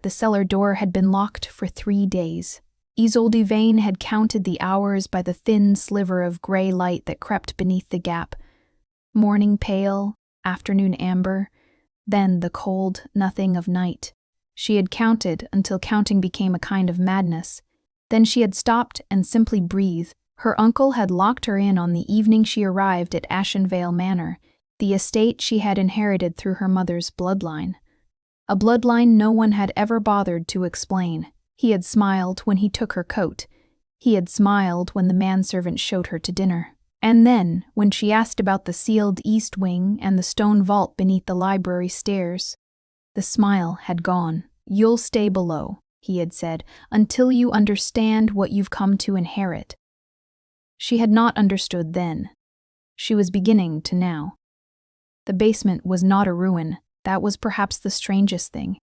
the cellar door had been locked for 3 days. Isolde Vane had counted the hours by the thin sliver of gray light that crept beneath the gap. Morning pale, afternoon amber, then the cold nothing of night. She had counted until counting became a kind of madness. Then she had stopped and simply breathed. Her uncle had locked her in on the evening she arrived at Ashenvale Manor, the estate she had inherited through her mother's bloodline. A bloodline no one had ever bothered to explain. He had smiled when he took her coat. He had smiled when the manservant showed her to dinner. And then, when she asked about the sealed east wing and the stone vault beneath the library stairs, the smile had gone. "You'll stay below," he had said, "until you understand what you've come to inherit." She had not understood then. She was beginning to now. The basement was not a ruin. That was perhaps the strangest thing.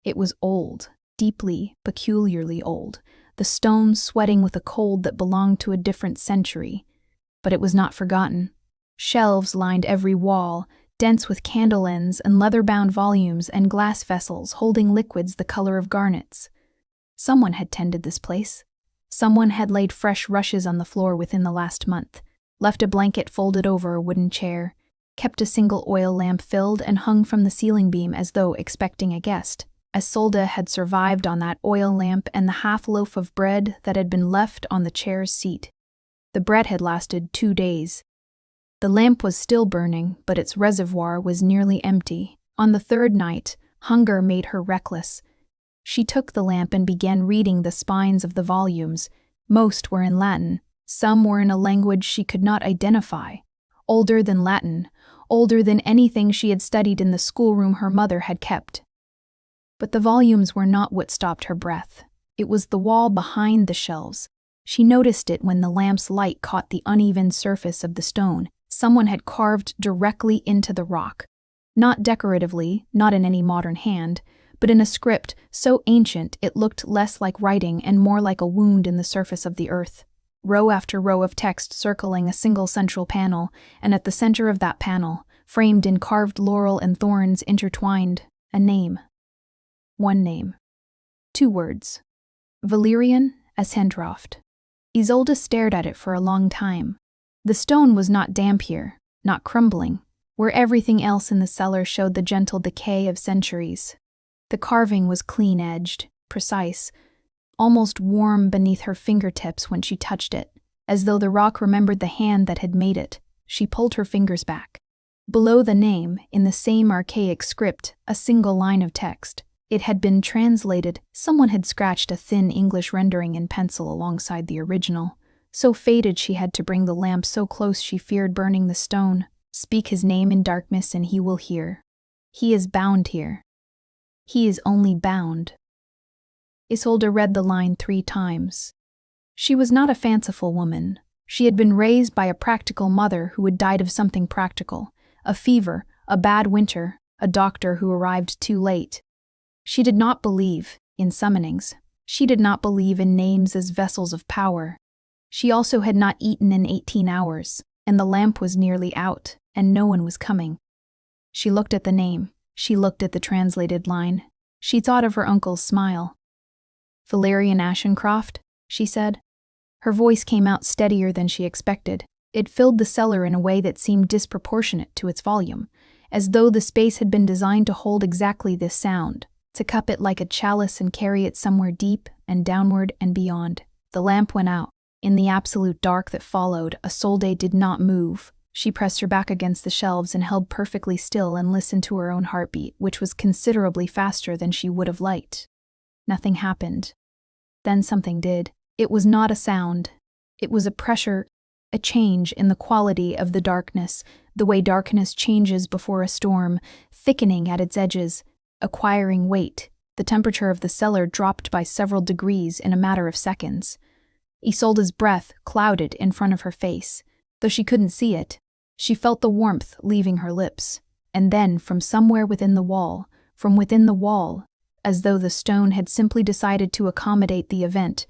It was old, deeply, peculiarly old, the stones sweating with a cold that belonged to a different century. But it was not forgotten. Shelves lined every wall, dense with candle ends and leather-bound volumes and glass vessels holding liquids the color of garnets. Someone had tended this place. Someone had laid fresh rushes on the floor within the last month, left a blanket folded over a wooden chair, kept a single oil lamp filled and hung from the ceiling beam as though expecting a guest. Isolde had survived on that oil lamp and the half loaf of bread that had been left on the chair's seat. The bread had lasted 2 days. The lamp was still burning, but its reservoir was nearly empty. On the 3rd night, hunger made her reckless. She took the lamp and began reading the spines of the volumes. Most were in Latin. Some were in a language she could not identify. Older than Latin, older than anything she had studied in the schoolroom her mother had kept. But the volumes were not what stopped her breath. It was the wall behind the shelves. She noticed it when the lamp's light caught the uneven surface of the stone. Someone had carved directly into the rock. Not decoratively, not in any modern hand, but in a script so ancient it looked less like writing and more like a wound in the surface of the earth. Row after row of text circling a single central panel, and at the center of that panel, framed in carved laurel and thorns intertwined, a name. One name. 2 words. Valerian Ashendroft. Isolde stared at it for a long time. The stone was not damp here, not crumbling, where everything else in the cellar showed the gentle decay of centuries. The carving was clean-edged, precise, almost warm beneath her fingertips when she touched it, as though the rock remembered the hand that had made it. She pulled her fingers back. Below the name, in the same archaic script, a single line of text. It had been translated. Someone had scratched a thin English rendering in pencil alongside the original. So faded she had to bring the lamp so close she feared burning the stone. "Speak his name in darkness and he will hear. He is bound here. He is only bound." Isolde read the line 3 times. She was not a fanciful woman. She had been raised by a practical mother who had died of something practical, a fever, a bad winter, a doctor who arrived too late. She did not believe in summonings. She did not believe in names as vessels of power. She also had not eaten in 18 hours, and the lamp was nearly out, and no one was coming. She looked at the name. She looked at the translated line. She thought of her uncle's smile. "Valerian Ashencroft," she said. Her voice came out steadier than she expected. It filled the cellar in a way that seemed disproportionate to its volume, as though the space had been designed to hold exactly this sound, to cup it like a chalice and carry it somewhere deep and downward and beyond. The lamp went out. In the absolute dark that followed, Isolde did not move. She pressed her back against the shelves and held perfectly still and listened to her own heartbeat, which was considerably faster than she would have liked. Nothing happened. Then something did. It was not a sound. It was a pressure, a change in the quality of the darkness, the way darkness changes before a storm, thickening at its edges, acquiring weight. The temperature of the cellar dropped by several degrees in a matter of seconds. Isolde's breath clouded in front of her face. Though she couldn't see it, she felt the warmth leaving her lips. And then, from somewhere within the wall, as though the stone had simply decided to accommodate the event,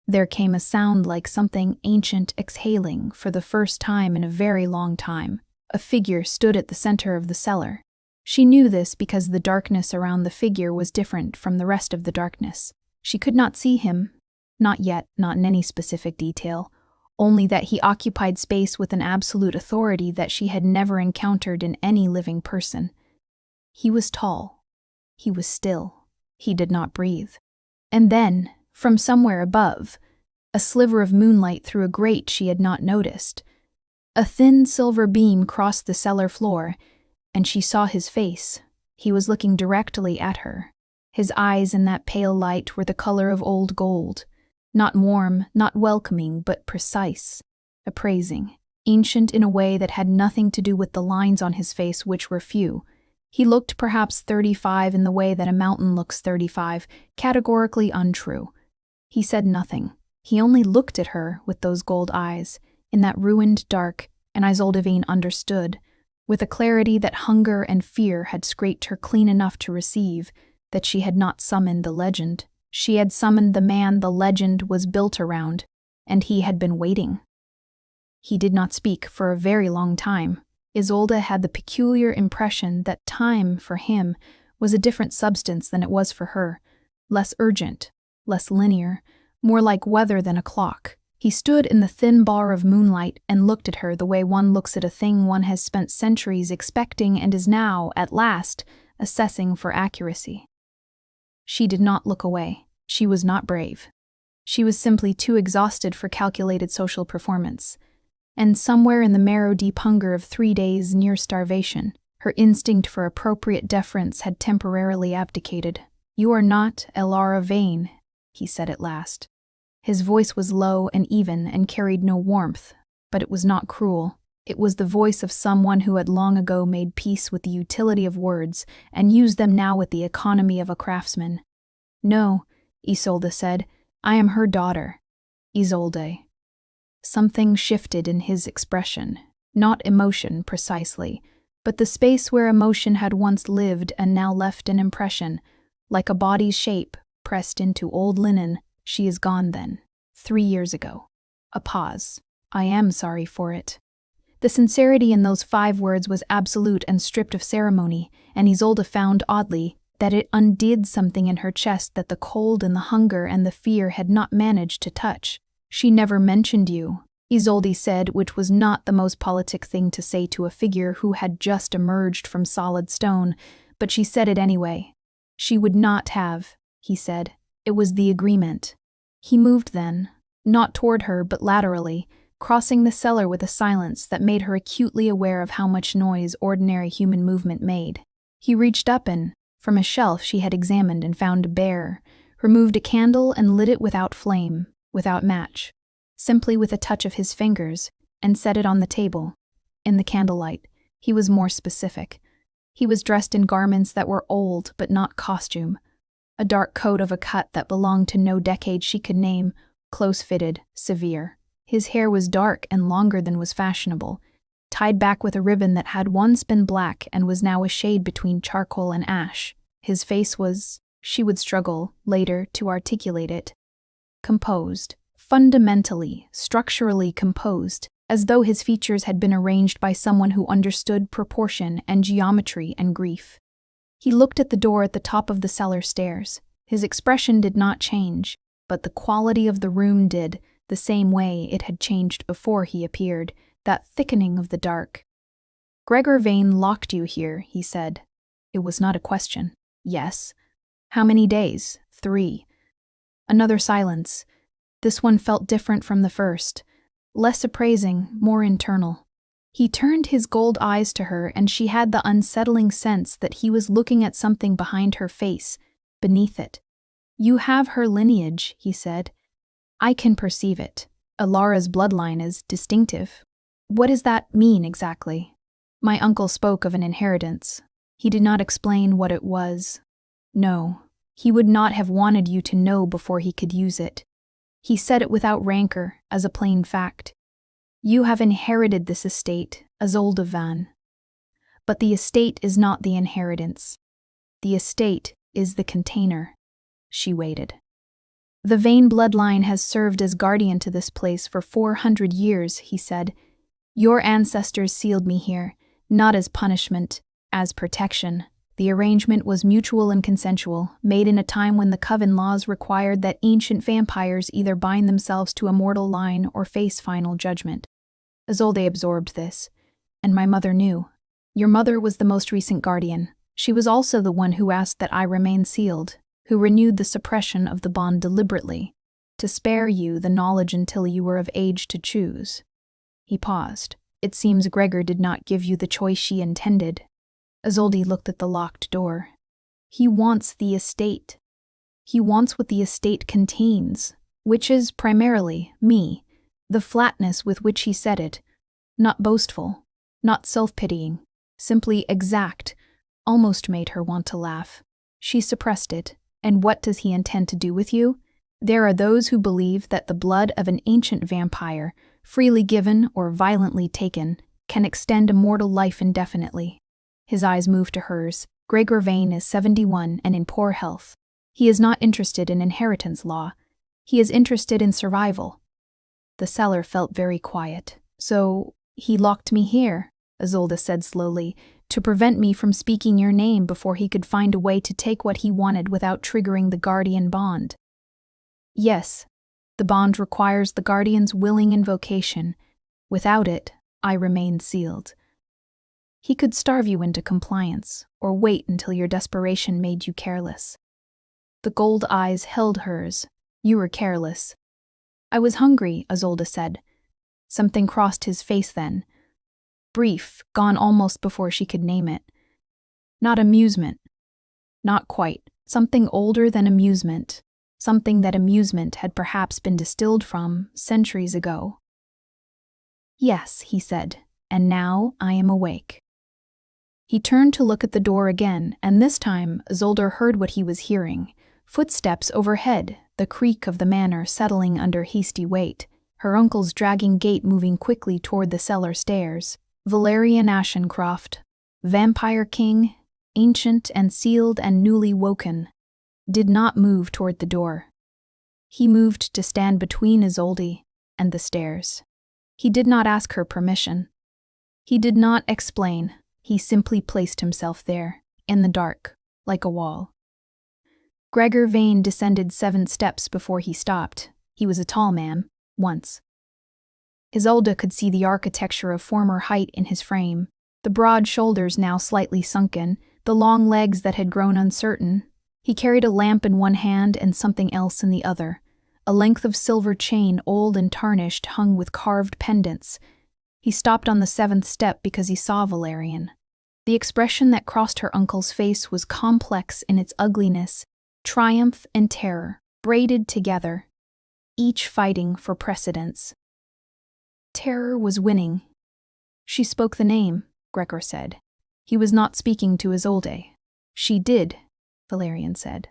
there came a sound like something ancient exhaling for the first time in a very long time. A figure stood at the center of the cellar. She knew this because the darkness around the figure was different from the rest of the darkness. She could not see him, not yet, not in any specific detail, only that he occupied space with an absolute authority that she had never encountered in any living person. He was tall. He was still. He did not breathe. And then, from somewhere above, a sliver of moonlight through a grate she had not noticed. A thin silver beam crossed the cellar floor, and she saw his face. He was looking directly at her. His eyes in that pale light were the color of old gold. Not warm, not welcoming, but precise, appraising, ancient in a way that had nothing to do with the lines on his face, which were few. He looked perhaps 35 in the way that a mountain looks 35, categorically untrue. He said nothing. He only looked at her with those gold eyes, in that ruined dark, and Isolde Vane understood, with a clarity that hunger and fear had scraped her clean enough to receive, that she had not summoned the legend. She had summoned the man the legend was built around, and he had been waiting. He did not speak for a very long time. Isolde had the peculiar impression that time, for him, was a different substance than it was for her, less urgent, less linear, more like weather than a clock. He stood in the thin bar of moonlight and looked at her the way one looks at a thing one has spent centuries expecting and is now, at last, assessing for accuracy. She did not look away. She was not brave. She was simply too exhausted for calculated social performance. And somewhere in the marrow-deep hunger of 3 days near starvation, her instinct for appropriate deference had temporarily abdicated. "You are not Elara Vane," he said at last. His voice was low and even and carried no warmth, but it was not cruel. It was the voice of someone who had long ago made peace with the utility of words and used them now with the economy of a craftsman. "No," Isolde said, "I am her daughter, Isolde." Something shifted in his expression, not emotion precisely, but the space where emotion had once lived and now left an impression, like a body's shape pressed into old linen. "She is gone then. 3 years ago." A pause. "I am sorry for it." The sincerity in those 5 words was absolute and stripped of ceremony, and Isolde found, oddly, that it undid something in her chest that the cold and the hunger and the fear had not managed to touch. "She never mentioned you," Isolde said, which was not the most politic thing to say to a figure who had just emerged from solid stone, but she said it anyway. "She would not have," he said. "It was the agreement." He moved then, not toward her but laterally, crossing the cellar with a silence that made her acutely aware of how much noise ordinary human movement made. He reached up and, from a shelf she had examined and found bare, removed a candle and lit it without flame, without match, simply with a touch of his fingers, and set it on the table. In the candlelight, he was more specific. He was dressed in garments that were old but not costume, a dark coat of a cut that belonged to no decade she could name, close-fitted, severe. His hair was dark and longer than was fashionable, tied back with a ribbon that had once been black and was now a shade between charcoal and ash. His face was, she would struggle, later, to articulate it, composed, fundamentally, structurally composed, as though his features had been arranged by someone who understood proportion and geometry and grief. He looked at the door at the top of the cellar stairs. His expression did not change, but the quality of the room did, the same way it had changed before he appeared, that thickening of the dark. "Gregor Vane locked you here," he said. It was not a question. "Yes." "How many days?" 3. Another silence. This one felt different from the first, less appraising, more internal. He turned his gold eyes to her, and she had the unsettling sense that he was looking at something behind her face, beneath it. "You have her lineage," he said. "I can perceive it. Elara's bloodline is distinctive." "What does that mean exactly?" "My uncle spoke of an inheritance. He did not explain what it was. No, he would not have wanted you to know before he could use it. He said it without rancor, as a plain fact. You have inherited this estate, Isolde Vane. But the estate is not the inheritance. The estate is the container." She waited. "The Vane bloodline has served as guardian to this place for 400 years, he said. Your ancestors sealed me here, not as punishment, as protection. The arrangement was mutual and consensual, made in a time when the Coven laws required that ancient vampires either bind themselves to a mortal line or face final judgment. Isolde absorbed this, and my mother knew. Your mother was the most recent guardian. She was also the one who asked that I remain sealed, who renewed the suppression of the bond deliberately, to spare you the knowledge until you were of age to choose. He paused. It seems Gregor did not give you the choice she intended. Isolde looked at the locked door. He wants the estate. He wants what the estate contains, which is primarily me. The flatness with which he said it, not boastful, not self-pitying, simply exact, almost made her want to laugh. She suppressed it. And what does he intend to do with you? There are those who believe that the blood of an ancient vampire, freely given or violently taken, can extend a mortal life indefinitely. His eyes moved to hers. Gregor Vane is 71 and in poor health. He is not interested in inheritance law. He is interested in survival. The cellar felt very quiet. So, he locked me here, Isolde said slowly, to prevent me from speaking your name before he could find a way to take what he wanted without triggering the guardian bond. Yes, the bond requires the guardian's willing invocation. Without it, I remain sealed. He could starve you into compliance, or wait until your desperation made you careless. The gold eyes held hers. You were careless. I was hungry, Isolde said. Something crossed his face then. Brief, gone almost before she could name it. Not amusement. Not quite. Something older than amusement. Something that amusement had perhaps been distilled from centuries ago. Yes, he said, and now I am awake. He turned to look at the door again, and this time Isolde heard what he was hearing. Footsteps overhead, the creak of the manor settling under hasty weight, her uncle's dragging gait moving quickly toward the cellar stairs. Valerian Ashencroft, Vampire King, ancient and sealed and newly woken, did not move toward the door. He moved to stand between Isolde and the stairs. He did not ask her permission. He did not explain. He simply placed himself there, in the dark, like a wall. Gregor Vane descended 7 steps before he stopped. He was a tall man, once. Isolde could see the architecture of former height in his frame, the broad shoulders now slightly sunken, the long legs that had grown uncertain. He carried a lamp in one hand and something else in the other. A length of silver chain, old and tarnished, hung with carved pendants. He stopped on the 7th step because he saw Valerian. The expression that crossed her uncle's face was complex in its ugliness, triumph and terror, braided together, each fighting for precedence. Terror was winning. She spoke the name, Gregor said. He was not speaking to Isolde. She did, Valerian said.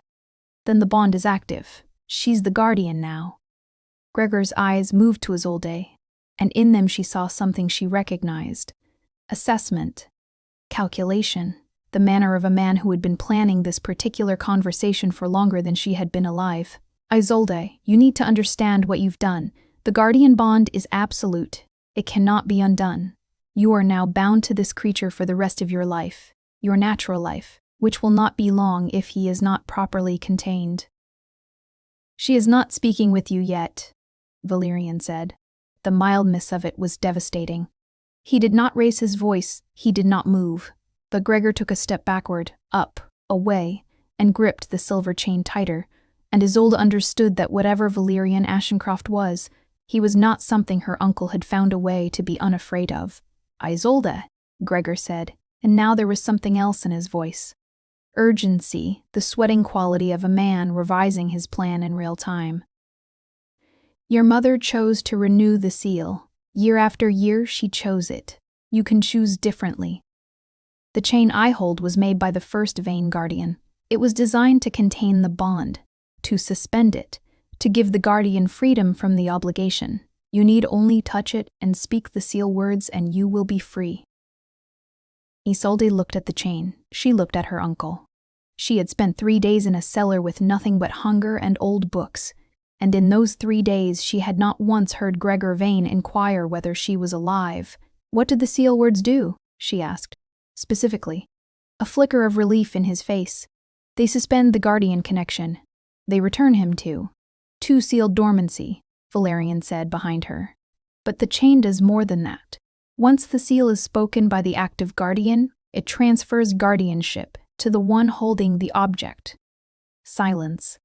Then the bond is active. She's the guardian now. Gregor's eyes moved to Isolde, and in them she saw something she recognized. Assessment. Calculation. The manner of a man who had been planning this particular conversation for longer than she had been alive. Isolde, you need to understand what you've done. The guardian bond is absolute. It cannot be undone. You are now bound to this creature for the rest of your life, your natural life, which will not be long if he is not properly contained. She is not speaking with you yet, Valerian said. The mildness of it was devastating. He did not raise his voice, he did not move, but Gregor took a step backward, up, away, and gripped the silver chain tighter, and Isolde understood that whatever Valerian Ashencroft was, he was not something her uncle had found a way to be unafraid of. Isolde, Gregor said, and now there was something else in his voice. Urgency, the sweating quality of a man revising his plan in real time. Your mother chose to renew the seal. Year after year, she chose it. You can choose differently. The chain I hold was made by the first Vane Guardian. It was designed to contain the bond, to suspend it, to give the guardian freedom from the obligation. You need only touch it and speak the seal words and you will be free. Isolde looked at the chain. She looked at her uncle. She had spent 3 days in a cellar with nothing but hunger and old books, and in those 3 days she had not once heard Gregor Vane inquire whether she was alive. What did the seal words do? She asked. Specifically. A flicker of relief in his face. They suspend the guardian connection. They return him to sealed dormancy, Valerian said behind her. But the chain does more than that. Once the seal is spoken by the active guardian, it transfers guardianship to the one holding the object. Silence.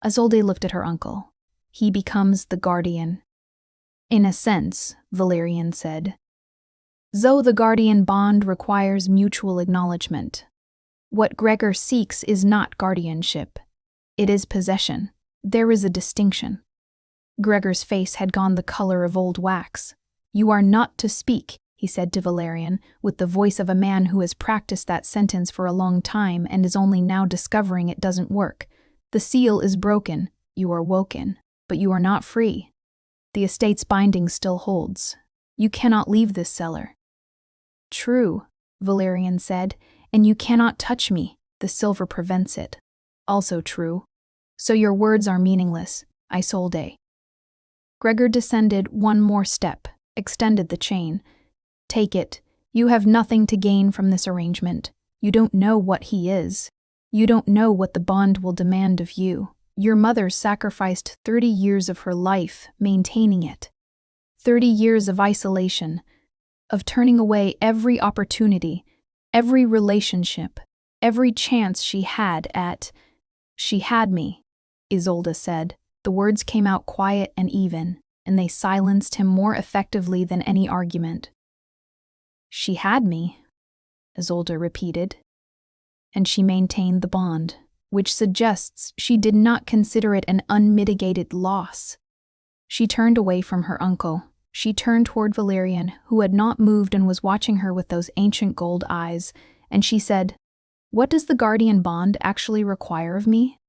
Isolde looked at her uncle. He becomes the guardian. In a sense, Valerian said. Though the guardian bond requires mutual acknowledgement. What Gregor seeks is not guardianship. It is possession. There is a distinction. Gregor's face had gone the color of old wax. You are not to speak, he said to Valerian, with the voice of a man who has practiced that sentence for a long time and is only now discovering it doesn't work. The seal is broken, you are woken, but you are not free. The estate's binding still holds. You cannot leave this cellar. True, Valerian said, and you cannot touch me. The silver prevents it. Also true. So your words are meaningless, Isolde. Gregor descended one more step, extended the chain. Take it. You have nothing to gain from this arrangement. You don't know what he is. You don't know what the bond will demand of you. Your mother sacrificed 30 years of her life maintaining it. 30 years of isolation, of turning away every opportunity, every relationship, every chance she had at... She had me, Isolde said. The words came out quiet and even, and they silenced him more effectively than any argument. She had me, Isolde repeated. And she maintained the bond, which suggests she did not consider it an unmitigated loss. She turned away from her uncle. She turned toward Valerian, who had not moved and was watching her with those ancient gold eyes, and she said, What does the guardian bond actually require of me?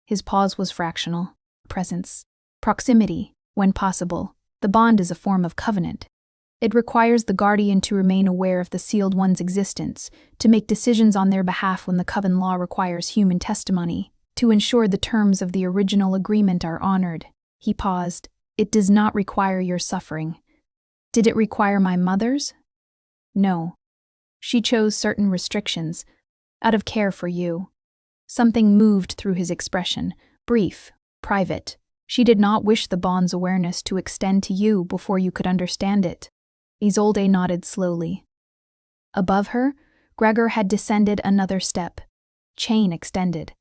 His pause was fractional. Presence. Proximity, when possible. The bond is a form of covenant. It requires the guardian to remain aware of the sealed one's existence, to make decisions on their behalf when the coven law requires human testimony, to ensure the terms of the original agreement are honored. He paused. It does not require your suffering. Did it require my mother's? No. She chose certain restrictions, out of care for you. Something moved through his expression, brief, private. She did not wish the bond's awareness to extend to you before you could understand it. Isolde nodded slowly. Above her, Gregor had descended another step. Chain extended.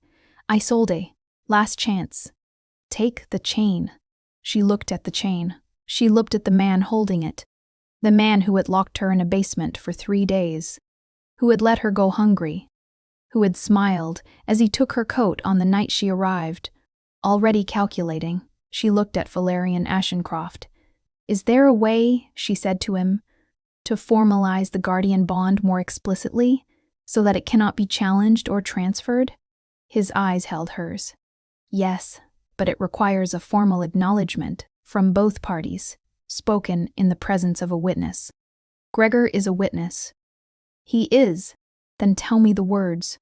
Isolde, last chance. Take the chain. She looked at the chain. She looked at the man holding it. The man who had locked her in a basement for 3 days. Who had let her go hungry. Who had smiled as he took her coat on the night she arrived. Already calculating, she looked at Valerian Ashencroft. Is there a way, she said to him, to formalize the guardian bond more explicitly, so that it cannot be challenged or transferred? His eyes held hers. Yes, but it requires a formal acknowledgement from both parties, spoken in the presence of a witness. Gregor is a witness. He is. Then tell me the words.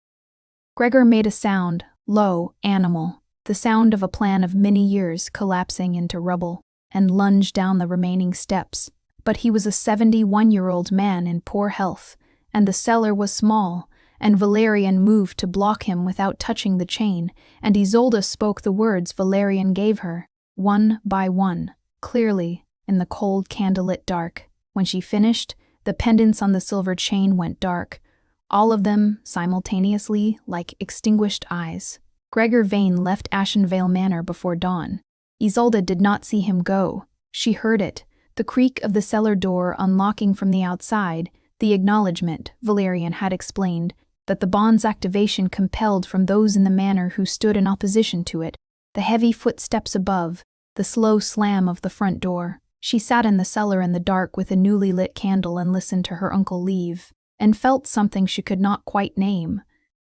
Gregor made a sound, low, animal, the sound of a plan of many years collapsing into rubble, and lunged down the remaining steps. But he was a 71-year-old man in poor health, and the cellar was small, and Valerian moved to block him without touching the chain, and Isolde spoke the words Valerian gave her, one by one, clearly, in the cold candlelit dark. When she finished, the pendants on the silver chain went dark, all of them simultaneously like extinguished eyes. Gregor Vane left Ashenvale Manor before dawn. Isolde did not see him go. She heard it, the creak of the cellar door unlocking from the outside, the acknowledgement, Valerian had explained, that the bond's activation compelled from those in the manor who stood in opposition to it, the heavy footsteps above, the slow slam of the front door. She sat in the cellar in the dark with a newly lit candle and listened to her uncle leave, and felt something she could not quite name.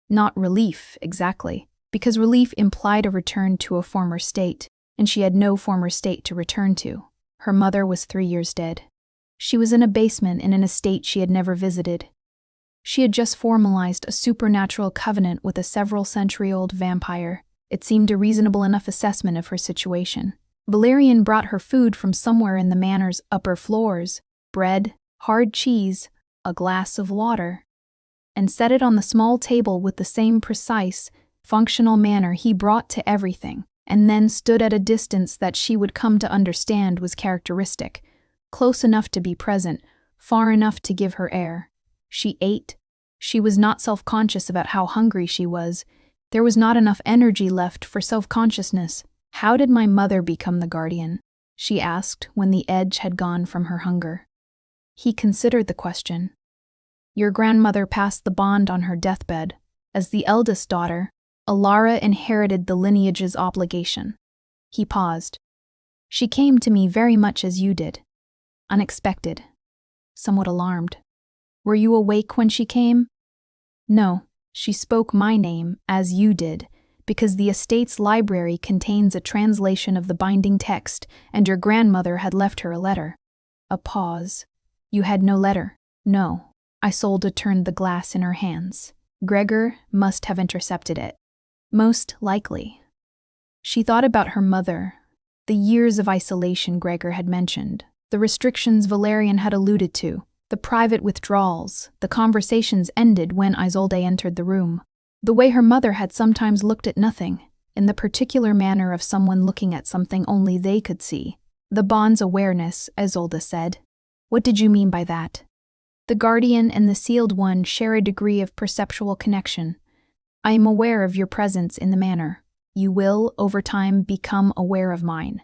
Not relief, exactly, because relief implied a return to a former state, and she had no former state to return to. Her mother was 3 years dead. She was in a basement in an estate she had never visited. She had just formalized a supernatural covenant with a several-century-old vampire. It seemed a reasonable enough assessment of her situation. Valerian brought her food from somewhere in the manor's upper floors: bread, hard cheese, a glass of water. and set it on the small table with the same precise, functional manner he brought to everything, and then stood at a distance that she would come to understand was characteristic, close enough to be present, far enough to give her air. She ate. She was not self-conscious about how hungry she was. There was not enough energy left for self-consciousness. "How did my mother become the guardian?" she asked when the edge had gone from her hunger. He considered the question. "Your grandmother passed the bond on her deathbed. As the eldest daughter, Alara inherited the lineage's obligation." He paused. "She came to me very much as you did. Unexpected. Somewhat alarmed. Were you awake when she came?" "No, she spoke my name, as you did, because the estate's library contains a translation of the binding text, and your grandmother had left her a letter." A pause. "You had no letter?" "No." Isolde turned the glass in her hands. "Gregor must have intercepted it. Most likely." She thought about her mother, the years of isolation Gregor had mentioned, the restrictions Valerian had alluded to, the private withdrawals, the conversations ended when Isolde entered the room. The way her mother had sometimes looked at nothing, in the particular manner of someone looking at something only they could see. "The bond's awareness," Isolde said. "What did you mean by that?" "The guardian and the sealed one share a degree of perceptual connection. I am aware of your presence in the manor. You will, over time, become aware of mine."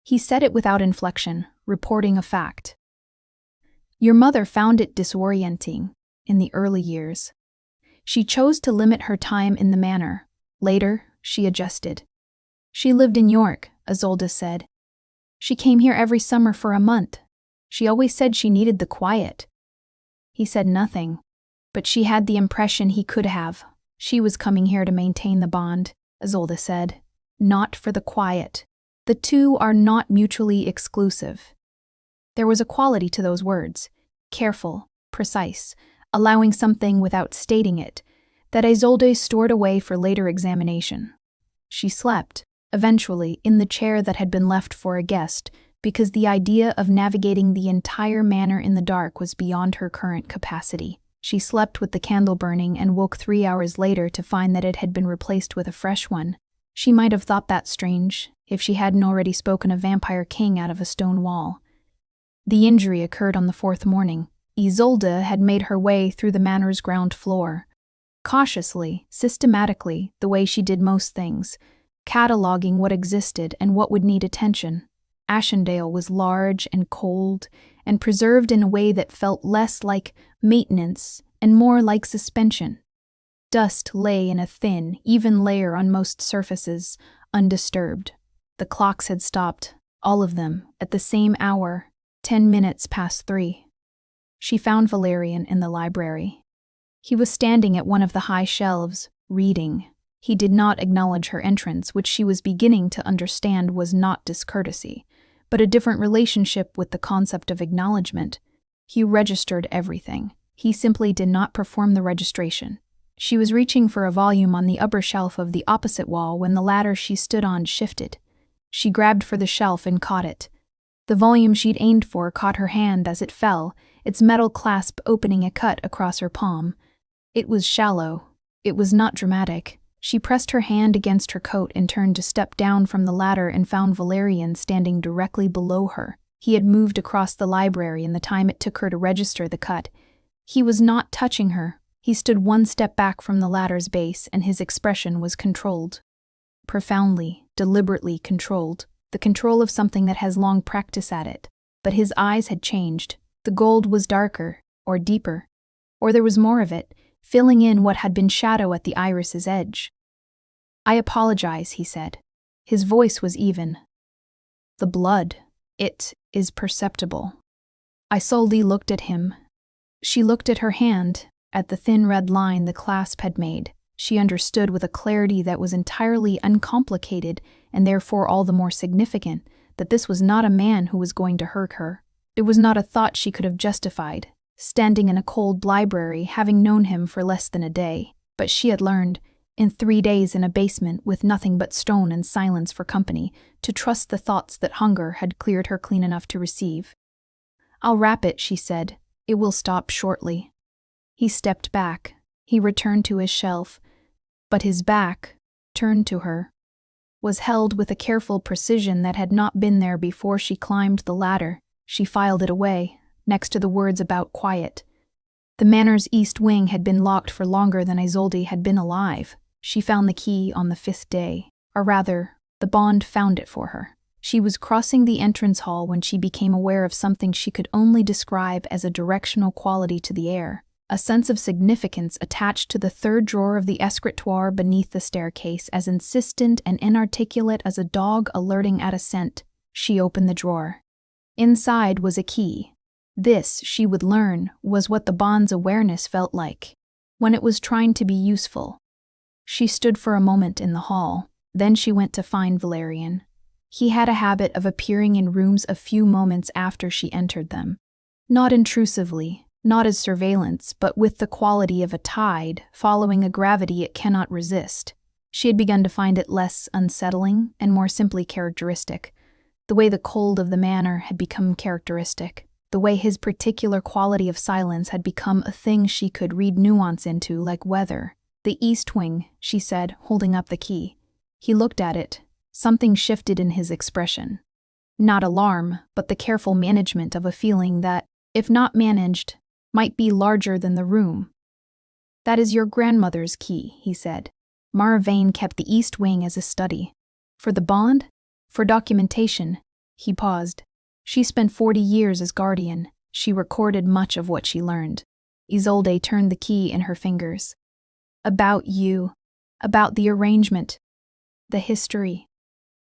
He said it without inflection, reporting a fact. "Your mother found it disorienting in the early years. She chose to limit her time in the manor. Later, she adjusted. She lived in York," Isolde said. "She came here every summer for a month. She always said she needed the quiet." He said nothing, but she had the impression he could have. "She was coming here to maintain the bond," Isolde said. "Not for the quiet. The two are not mutually exclusive." There was a quality to those words, careful, precise, allowing something without stating it, that Isolde stored away for later examination. She slept, eventually, in the chair that had been left for a guest, because the idea of navigating the entire manor in the dark was beyond her current capacity. She slept with the candle burning and woke 3 hours later to find that it had been replaced with a fresh one. She might have thought that strange, if she hadn't already spoken a vampire king out of a stone wall. The injury occurred on the 4th morning. Isolde had made her way through the manor's ground floor. Cautiously, systematically, the way she did most things, cataloging what existed and what would need attention. Ashendale was large and cold, and preserved in a way that felt less like maintenance and more like suspension. Dust lay in a thin, even layer on most surfaces, undisturbed. The clocks had stopped, all of them, at the same hour, 10 minutes past 3. She found Valerian in the library. He was standing at one of the high shelves, reading. He did not acknowledge her entrance, which she was beginning to understand was not discourtesy, but a different relationship with the concept of acknowledgement. He registered everything. He simply did not perform the registration. She was reaching for a volume on the upper shelf of the opposite wall when the ladder she stood on shifted. She grabbed for the shelf and caught it. The volume she'd aimed for caught her hand as it fell, its metal clasp opening a cut across her palm. It was shallow. It was not dramatic. She pressed her hand against her coat and turned to step down from the ladder and found Valerian standing directly below her. He had moved across the library in the time it took her to register the cut. He was not touching her. He stood one step back from the ladder's base, and his expression was controlled. Profoundly, deliberately controlled. The control of something that has long practice at it. But his eyes had changed. The gold was darker, or deeper, or there was more of it, filling in what had been shadow at the iris's edge. "I apologize," he said. His voice was even. "The blood, it is perceptible." Isolde looked at him. She looked at her hand, at the thin red line the clasp had made. She understood with a clarity that was entirely uncomplicated and therefore all the more significant that this was not a man who was going to hurt her. It was not a thought she could have justified, standing in a cold library having known him for less than a day. But she had learned, in 3 days in a basement with nothing but stone and silence for company, to trust the thoughts that hunger had cleared her clean enough to receive. "I'll wrap it," she said. "It will stop shortly." He stepped back. He returned to his shelf, but his back, turned to her, was held with a careful precision that had not been there before she climbed the ladder. She filed it away, next to the words about quiet. The manor's east wing had been locked for longer than Isolde had been alive. She found the key on the 5th day, or rather, the bond found it for her. She was crossing the entrance hall when she became aware of something she could only describe as a directional quality to the air, a sense of significance attached to the 3rd drawer of the escritoire beneath the staircase, as insistent and inarticulate as a dog alerting at a scent. She opened the drawer. Inside was a key. This, she would learn, was what the bond's awareness felt like when it was trying to be useful. She stood for a moment in the hall. Then she went to find Valerian. He had a habit of appearing in rooms a few moments after she entered them. Not intrusively, not as surveillance, but with the quality of a tide following a gravity it cannot resist. She had begun to find it less unsettling and more simply characteristic. The way the cold of the manor had become characteristic. The way his particular quality of silence had become a thing she could read nuance into, like weather. "The east wing," she said, holding up the key. He looked at it. Something shifted in his expression. Not alarm, but the careful management of a feeling that, if not managed, might be larger than the room. "That is your grandmother's key," he said. Mara Vane kept the east wing as a study. "For the bond? For documentation." He paused. "She spent 40 years as guardian. She recorded much of what she learned." Isolde turned the key in her fingers. "About you. About the arrangement. The history.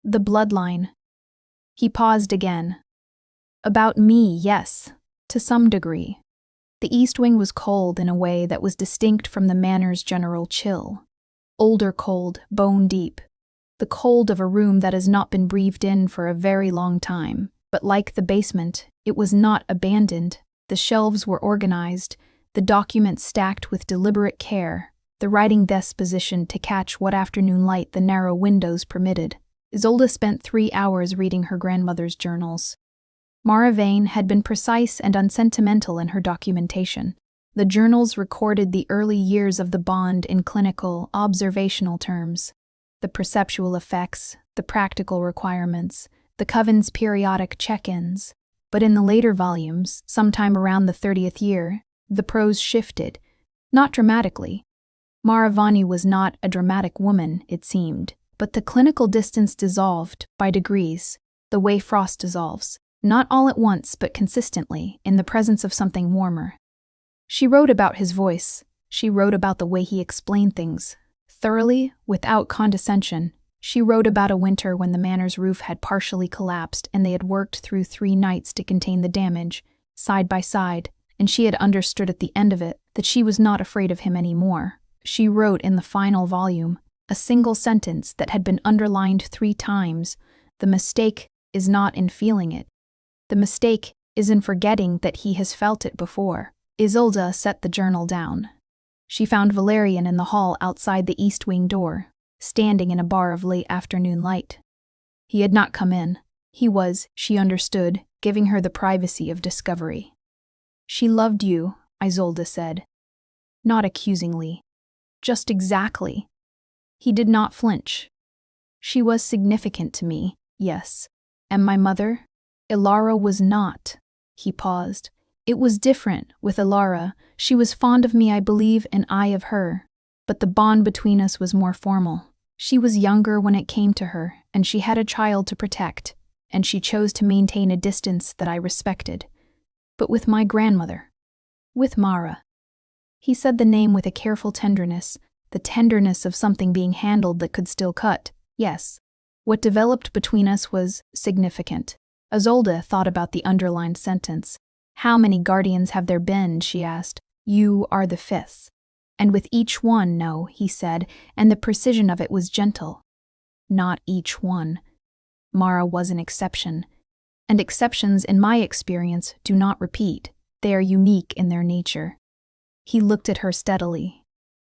The bloodline." He paused again. "About me, yes, to some degree." The east wing was cold in a way that was distinct from the manor's general chill. Older cold, bone deep. The cold of a room that has not been breathed in for a very long time. But like the basement, it was not abandoned. The shelves were organized, the documents stacked with deliberate care, the writing desk positioned to catch what afternoon light the narrow windows permitted. Isolde spent 3 hours reading her grandmother's journals. Mara Vane had been precise and unsentimental in her documentation. The journals recorded the early years of the bond in clinical, observational terms. The perceptual effects, the practical requirements, the coven's periodic check-ins. But in the later volumes, sometime around the 30th year, the prose shifted. Not dramatically. Mara Vane was not a dramatic woman, it seemed, but the clinical distance dissolved, by degrees, the way frost dissolves, not all at once but consistently, in the presence of something warmer. She wrote about his voice. She wrote about the way he explained things, thoroughly, without condescension. She wrote about a winter when the manor's roof had partially collapsed and they had worked through 3 nights to contain the damage, side by side, and she had understood at the end of it that she was not afraid of him anymore. She wrote in the final volume a single sentence that had been underlined 3 times. "The mistake is not in feeling it. The mistake is in forgetting that he has felt it before." Isolde set the journal down. She found Valerian in the hall outside the east wing door, standing in a bar of late afternoon light. He had not come in. He was, she understood, giving her the privacy of discovery. "She loved you," Isolde said. Not accusingly. Just exactly. He did not flinch. "She was significant to me, yes. And my mother? Ilara was not." He paused. "It was different with Ilara. She was fond of me, I believe, and I of her. But the bond between us was more formal. She was younger when it came to her, and she had a child to protect, and she chose to maintain a distance that I respected. But with my grandmother, with Mara." He said the name with a careful tenderness, the tenderness of something being handled that could still cut. "Yes. What developed between us was significant." Isolde thought about the underlined sentence. "How many guardians have there been?" she asked. "You are the 5th. And with each one, no," he said, and the precision of it was gentle. "Not each one. Mara was an exception. And exceptions, in my experience, do not repeat. They are unique in their nature." He looked at her steadily.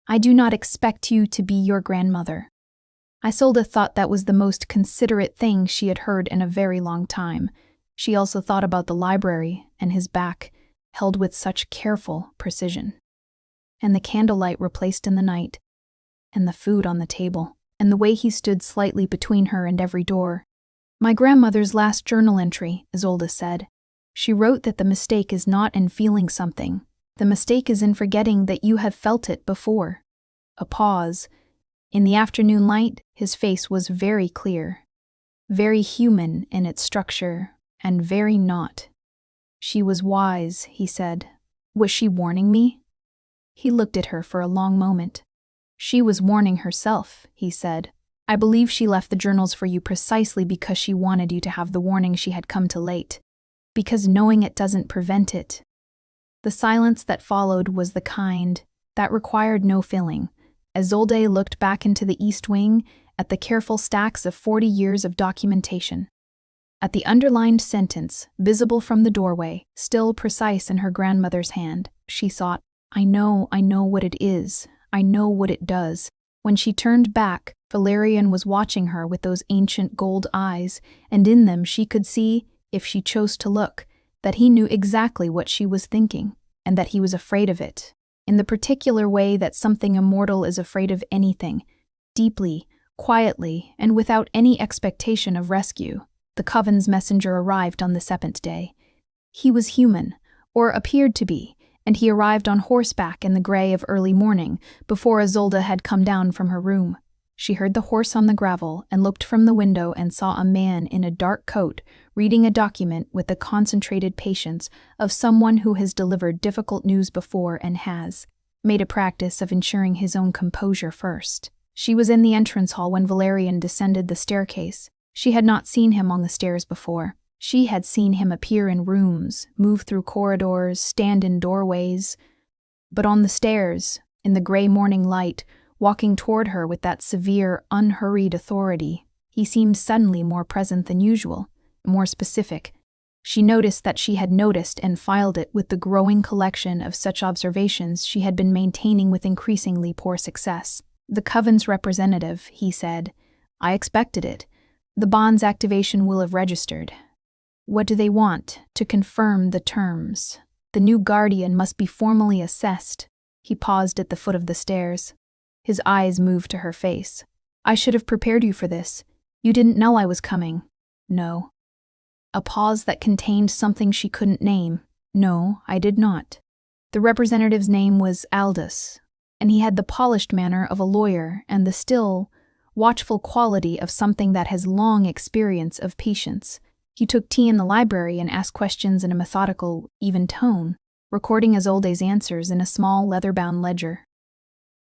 "I do not expect you to be your grandmother." Isolde thought that was the most considerate thing she had heard in a very long time. She also thought about the library and his back, held with such careful precision. and the candlelight replaced in the night, and the food on the table, and the way he stood slightly between her and every door. My grandmother's last journal entry, Isolde said. She wrote that the mistake is not in feeling something. The mistake is in forgetting that you have felt it before. A pause. In the afternoon light, his face was very clear, very human in its structure, and very not. She was wise, he said. Was she warning me? He looked at her for a long moment. She was warning herself, he said. I believe she left the journals for you precisely because she wanted you to have the warning she had come too late. Because knowing it doesn't prevent it. The silence that followed was the kind that required no filling. Isolde looked back into the East Wing at the careful stacks of 40 years of documentation. At the underlined sentence, visible from the doorway, still precise in her grandmother's hand, she thought, I know what it is. I know what it does. When she turned back, Valerian was watching her with those ancient gold eyes, and in them she could see, if she chose to look, that he knew exactly what she was thinking, and that he was afraid of it, in the particular way that something immortal is afraid of anything, deeply, quietly, and without any expectation of rescue. The Coven's messenger arrived on the 7th day. He was human, or appeared to be, and he arrived on horseback in the grey of early morning, before Isolde had come down from her room. She heard the horse on the gravel and looked from the window and saw a man in a dark coat reading a document with the concentrated patience of someone who has delivered difficult news before and has made a practice of ensuring his own composure first. She was in the entrance hall when Valerian descended the staircase. She had not seen him on the stairs before. She had seen him appear in rooms, move through corridors, stand in doorways. But on the stairs, in the grey morning light, walking toward her with that severe, unhurried authority, he seemed suddenly more present than usual, more specific. She noticed that she had noticed and filed it with the growing collection of such observations she had been maintaining with increasingly poor success. The Coven's representative, he said. I expected it. The bond's activation will have registered. What do they want? To confirm the terms. The new guardian must be formally assessed. He paused at the foot of the stairs. His eyes moved to her face. I should have prepared you for this. You didn't know I was coming. No. A pause that contained something she couldn't name. No, I did not. The representative's name was Aldous, and he had the polished manner of a lawyer and the still, watchful quality of something that has long experience of patience. He took tea in the library and asked questions in a methodical, even tone, recording Isolde's answers in a small leather-bound ledger.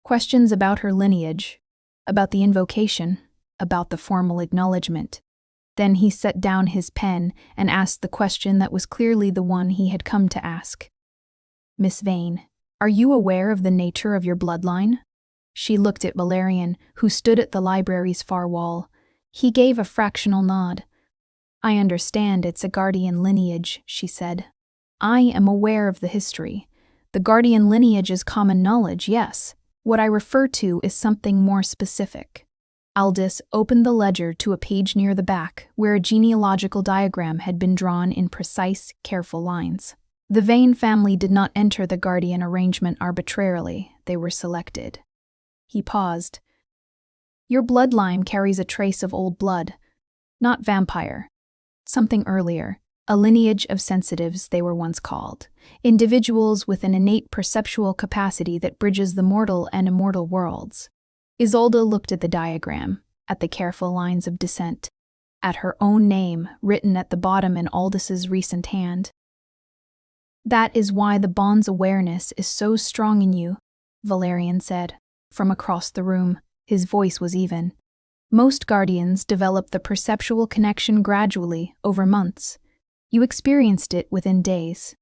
Questions about her lineage, about the invocation, about the formal acknowledgement. Then he set down his pen and asked the question that was clearly the one he had come to ask. Miss Vane, are you aware of the nature of your bloodline? She looked at Valerian, who stood at the library's far wall. He gave a fractional nod. I understand it's a guardian lineage, she said. I am aware of the history. The guardian lineage is common knowledge, yes. What I refer to is something more specific. Aldous opened the ledger to a page near the back, where a genealogical diagram had been drawn in precise, careful lines. The Vane family did not enter the guardian arrangement arbitrarily. They were selected. He paused. Your bloodline carries a trace of old blood, not vampire. Something earlier, a lineage of sensitives they were once called, individuals with an innate perceptual capacity that bridges the mortal and immortal worlds. Isolde looked at the diagram, at the careful lines of descent, at her own name written at the bottom in Aldous' recent hand. That is why the bond's awareness is so strong in you, Valerian said. From across the room, his voice was even. Most guardians develop the perceptual connection gradually, over months. You experienced it within days.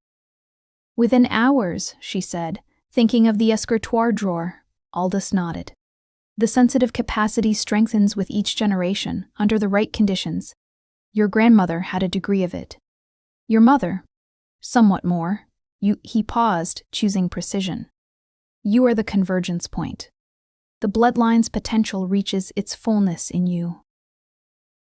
Within hours, she said, thinking of the escritoire drawer. Aldous nodded. The sensitive capacity strengthens with each generation, under the right conditions. Your grandmother had a degree of it. Your mother? Somewhat more. He paused, choosing precision. You are the convergence point. The bloodline's potential reaches its fullness in you.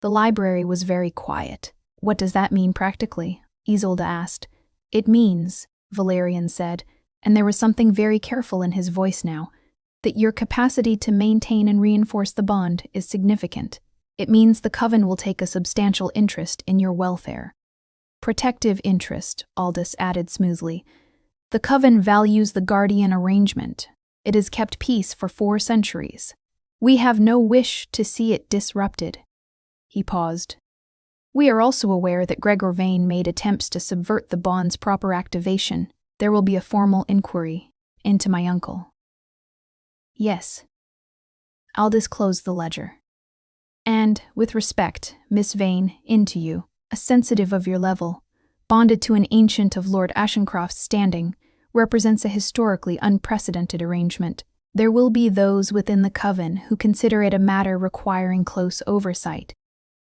The library was very quiet. What does that mean practically? Isolde asked. It means, Valerian said, and there was something very careful in his voice now, that your capacity to maintain and reinforce the bond is significant. It means the coven will take a substantial interest in your welfare. Protective interest, Aldous added smoothly. The coven values the guardian arrangement. It has kept peace for 4 centuries. We have no wish to see it disrupted. He paused. We are also aware that Gregor Vane made attempts to subvert the bond's proper activation. There will be a formal inquiry into my uncle. Yes. Aldous closed the ledger. And, with respect, Miss Vane, into you, a sensitive of your level, bonded to an ancient of Lord Ashencroft's standing, represents a historically unprecedented arrangement. There will be those within the coven who consider it a matter requiring close oversight.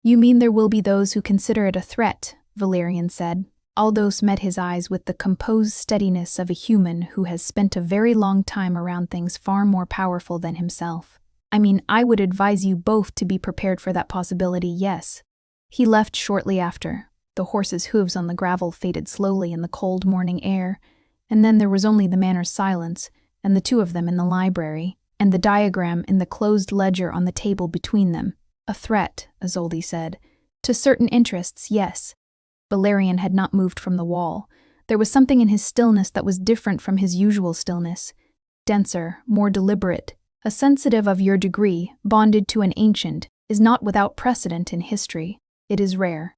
You mean there will be those who consider it a threat, Valerian said. Aldous met his eyes with the composed steadiness of a human who has spent a very long time around things far more powerful than himself. I mean, I would advise you both to be prepared for that possibility, yes. He left shortly after. The horse's hooves on the gravel faded slowly in the cold morning air, and then there was only the manor's silence, and the 2 of them in the library, and the diagram in the closed ledger on the table between them. A threat, Isolde said. To certain interests, yes. Valerian had not moved from the wall. There was something in his stillness that was different from his usual stillness. Denser, more deliberate. A sensitive of your degree, bonded to an ancient, is not without precedent in history. It is rare.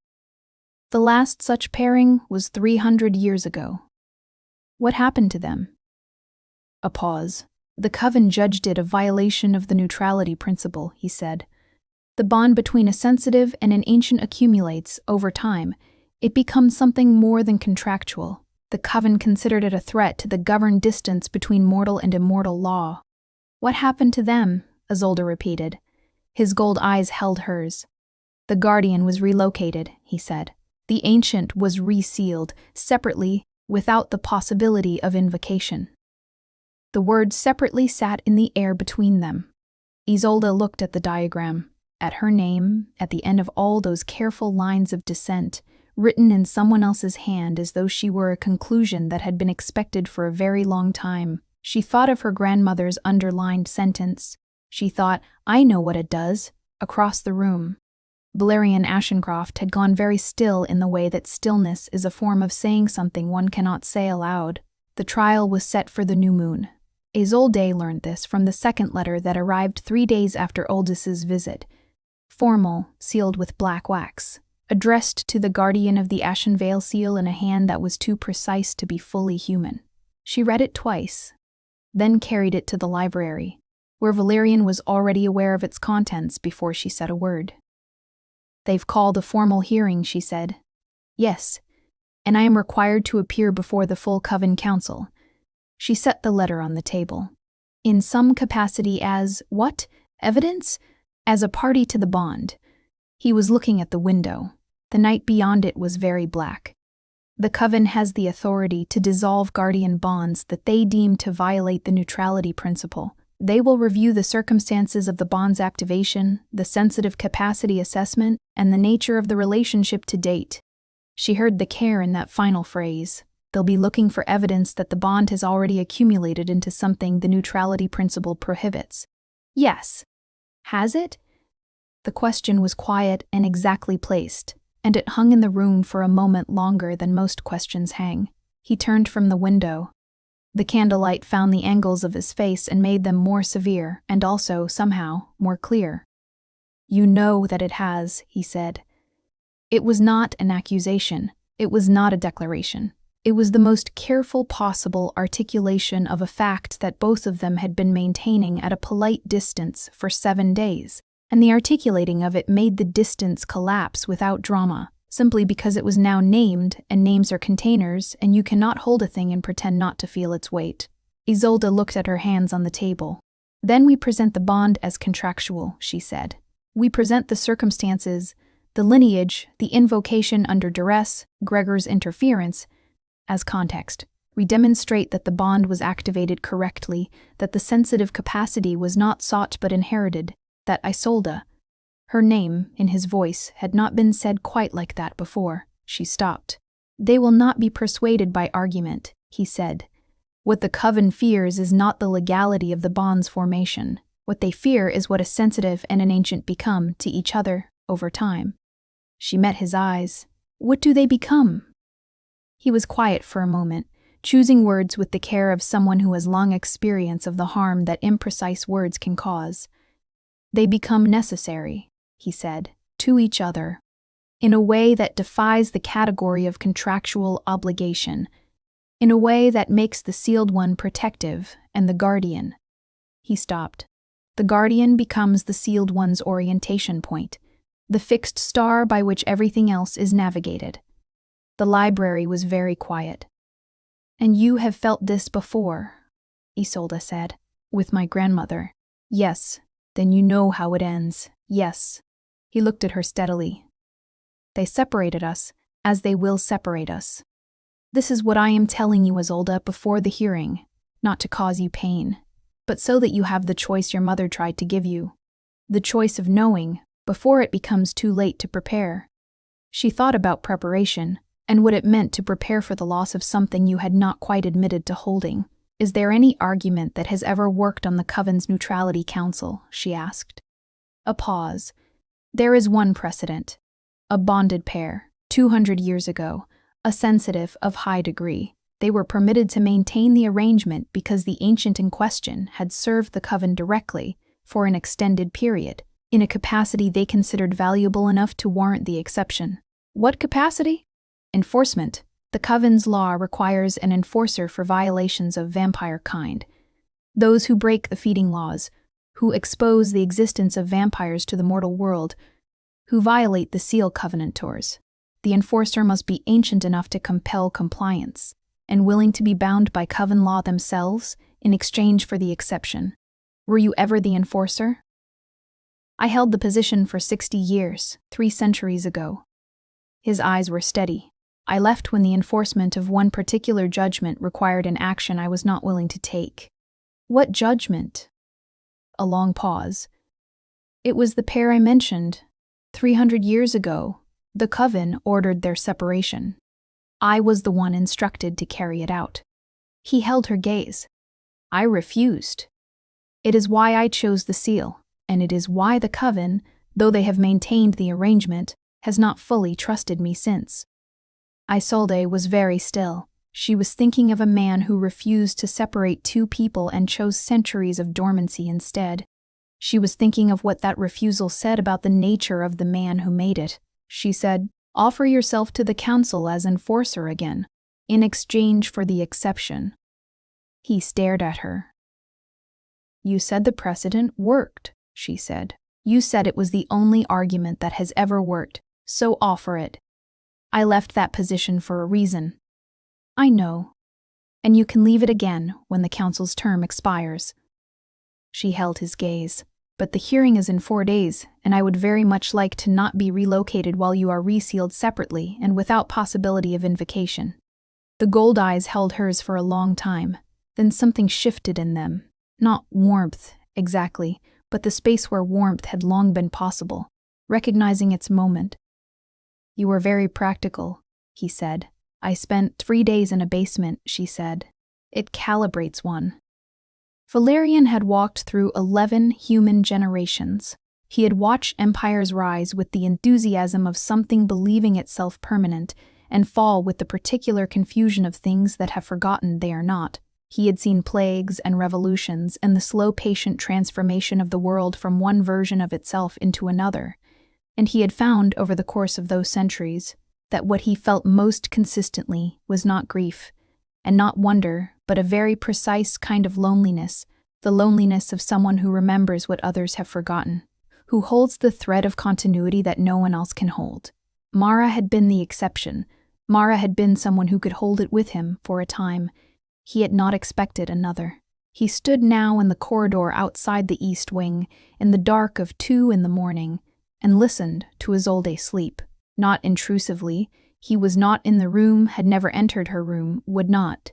The last such pairing was 300 years ago. What happened to them? A pause. The coven judged it a violation of the neutrality principle, he said. The bond between a sensitive and an ancient accumulates, over time. It becomes something more than contractual. The coven considered it a threat to the governed distance between mortal and immortal law. What happened to them? Isolde repeated. His gold eyes held hers. The guardian was relocated, he said. The ancient was resealed, separately, without the possibility of invocation. The word separately sat in the air between them. Isolde looked at the diagram, at her name, at the end of all those careful lines of dissent, written in someone else's hand as though she were a conclusion that had been expected for a very long time. She thought of her grandmother's underlined sentence. She thought, I know what it does, across the room. Valerian Ashencroft had gone very still in the way that stillness is a form of saying something one cannot say aloud. The trial was set for the new moon. Isolde learned this from the second letter that arrived 3 days after Aldous' visit. Formal, sealed with black wax. Addressed to the guardian of the Ashenvale seal in a hand that was too precise to be fully human. She read it twice, then carried it to the library, where Valerian was already aware of its contents before she said a word. They've called a formal hearing, she said. Yes, and I am required to appear before the full coven council. She set the letter on the table. In some capacity as, what? Evidence? As a party to the bond. He was looking at the window. The night beyond it was very black. The coven has the authority to dissolve guardian bonds that they deem to violate the neutrality principle. They will review the circumstances of the bond's activation, the sensitive capacity assessment, and the nature of the relationship to date. She heard the care in that final phrase. They'll be looking for evidence that the bond has already accumulated into something the neutrality principle prohibits. Yes. Has it? The question was quiet and exactly placed, and it hung in the room for a moment longer than most questions hang. He turned from the window. The candlelight found the angles of his face and made them more severe and also, somehow, more clear. You know that it has, he said. It was not an accusation. It was not a declaration. It was the most careful possible articulation of a fact that both of them had been maintaining at a polite distance for 7 days, and the articulating of it made the distance collapse without drama, simply because it was now named, and names are containers, and you cannot hold a thing and pretend not to feel its weight. Isolde looked at her hands on the table. Then we present the bond as contractual, she said. We present the circumstances, the lineage, the invocation under duress, Gregor's interference, as context. We demonstrate that the bond was activated correctly, that the sensitive capacity was not sought but inherited, that Isolde, her name, in his voice, had not been said quite like that before. She stopped. They will not be persuaded by argument, he said. What the coven fears is not the legality of the bond's formation. What they fear is what a sensitive and an ancient become to each other over time. She met his eyes. What do they become? He was quiet for a moment, choosing words with the care of someone who has long experience of the harm that imprecise words can cause. They become necessary, he said, to each other, in a way that defies the category of contractual obligation, in a way that makes the sealed one protective and the guardian. He stopped. The guardian becomes the sealed one's orientation point, the fixed star by which everything else is navigated. The library was very quiet. And you have felt this before, Isolde said. With my grandmother. Yes. Then you know how it ends. Yes. He looked at her steadily. They separated us, as they will separate us. This is what I am telling you, Isolde, before the hearing, not to cause you pain, but so that you have the choice your mother tried to give you. The choice of knowing, before it becomes too late to prepare. She thought about preparation, and what it meant to prepare for the loss of something you had not quite admitted to holding. Is there any argument that has ever worked on the Coven's Neutrality Council? She asked. A pause. There is one precedent. A bonded pair, 200 years ago, a sensitive of high degree. They were permitted to maintain the arrangement because the ancient in question had served the Coven directly, for an extended period, in a capacity they considered valuable enough to warrant the exception. What capacity? Enforcement. The Coven's law requires an enforcer for violations of vampire kind. Those who break the feeding laws, who expose the existence of vampires to the mortal world, who violate the seal covenantors. The enforcer must be ancient enough to compel compliance, and willing to be bound by Coven law themselves in exchange for the exception. Were you ever the enforcer? I held the position for 60 years, 3 centuries ago. His eyes were steady. I left when the enforcement of one particular judgment required an action I was not willing to take. What judgment? A long pause. It was the pair I mentioned. 300 years ago, the Coven ordered their separation. I was the one instructed to carry it out. He held her gaze. I refused. It is why I chose the seal, and it is why the Coven, though they have maintained the arrangement, has not fully trusted me since. Isolde was very still. She was thinking of a man who refused to separate two people and chose centuries of dormancy instead. She was thinking of what that refusal said about the nature of the man who made it. She said, "Offer yourself to the council as enforcer again, in exchange for the exception." He stared at her. "You said the precedent worked," she said. "You said it was the only argument that has ever worked, so offer it." I left that position for a reason. I know. And you can leave it again when the council's term expires. She held his gaze. But the hearing is in 4 days, and I would very much like to not be relocated while you are resealed separately and without possibility of invocation. The gold eyes held hers for a long time. Then something shifted in them. Not warmth, exactly, but the space where warmth had long been possible, recognizing its moment. "You were very practical," he said. "I spent 3 days in a basement," she said. "It calibrates one." Valerian had walked through 11 human generations. He had watched empires rise with the enthusiasm of something believing itself permanent, and fall with the particular confusion of things that have forgotten they are not. He had seen plagues and revolutions and the slow, patient transformation of the world from one version of itself into another. And he had found, over the course of those centuries, that what he felt most consistently was not grief, and not wonder, but a very precise kind of loneliness, the loneliness of someone who remembers what others have forgotten, who holds the thread of continuity that no one else can hold. Mara had been the exception. Mara had been someone who could hold it with him for a time. He had not expected another. He stood now in the corridor outside the East Wing, in the dark of 2 in the morning, and listened to Isolde sleep. Not intrusively. He was not in the room, had never entered her room, would not.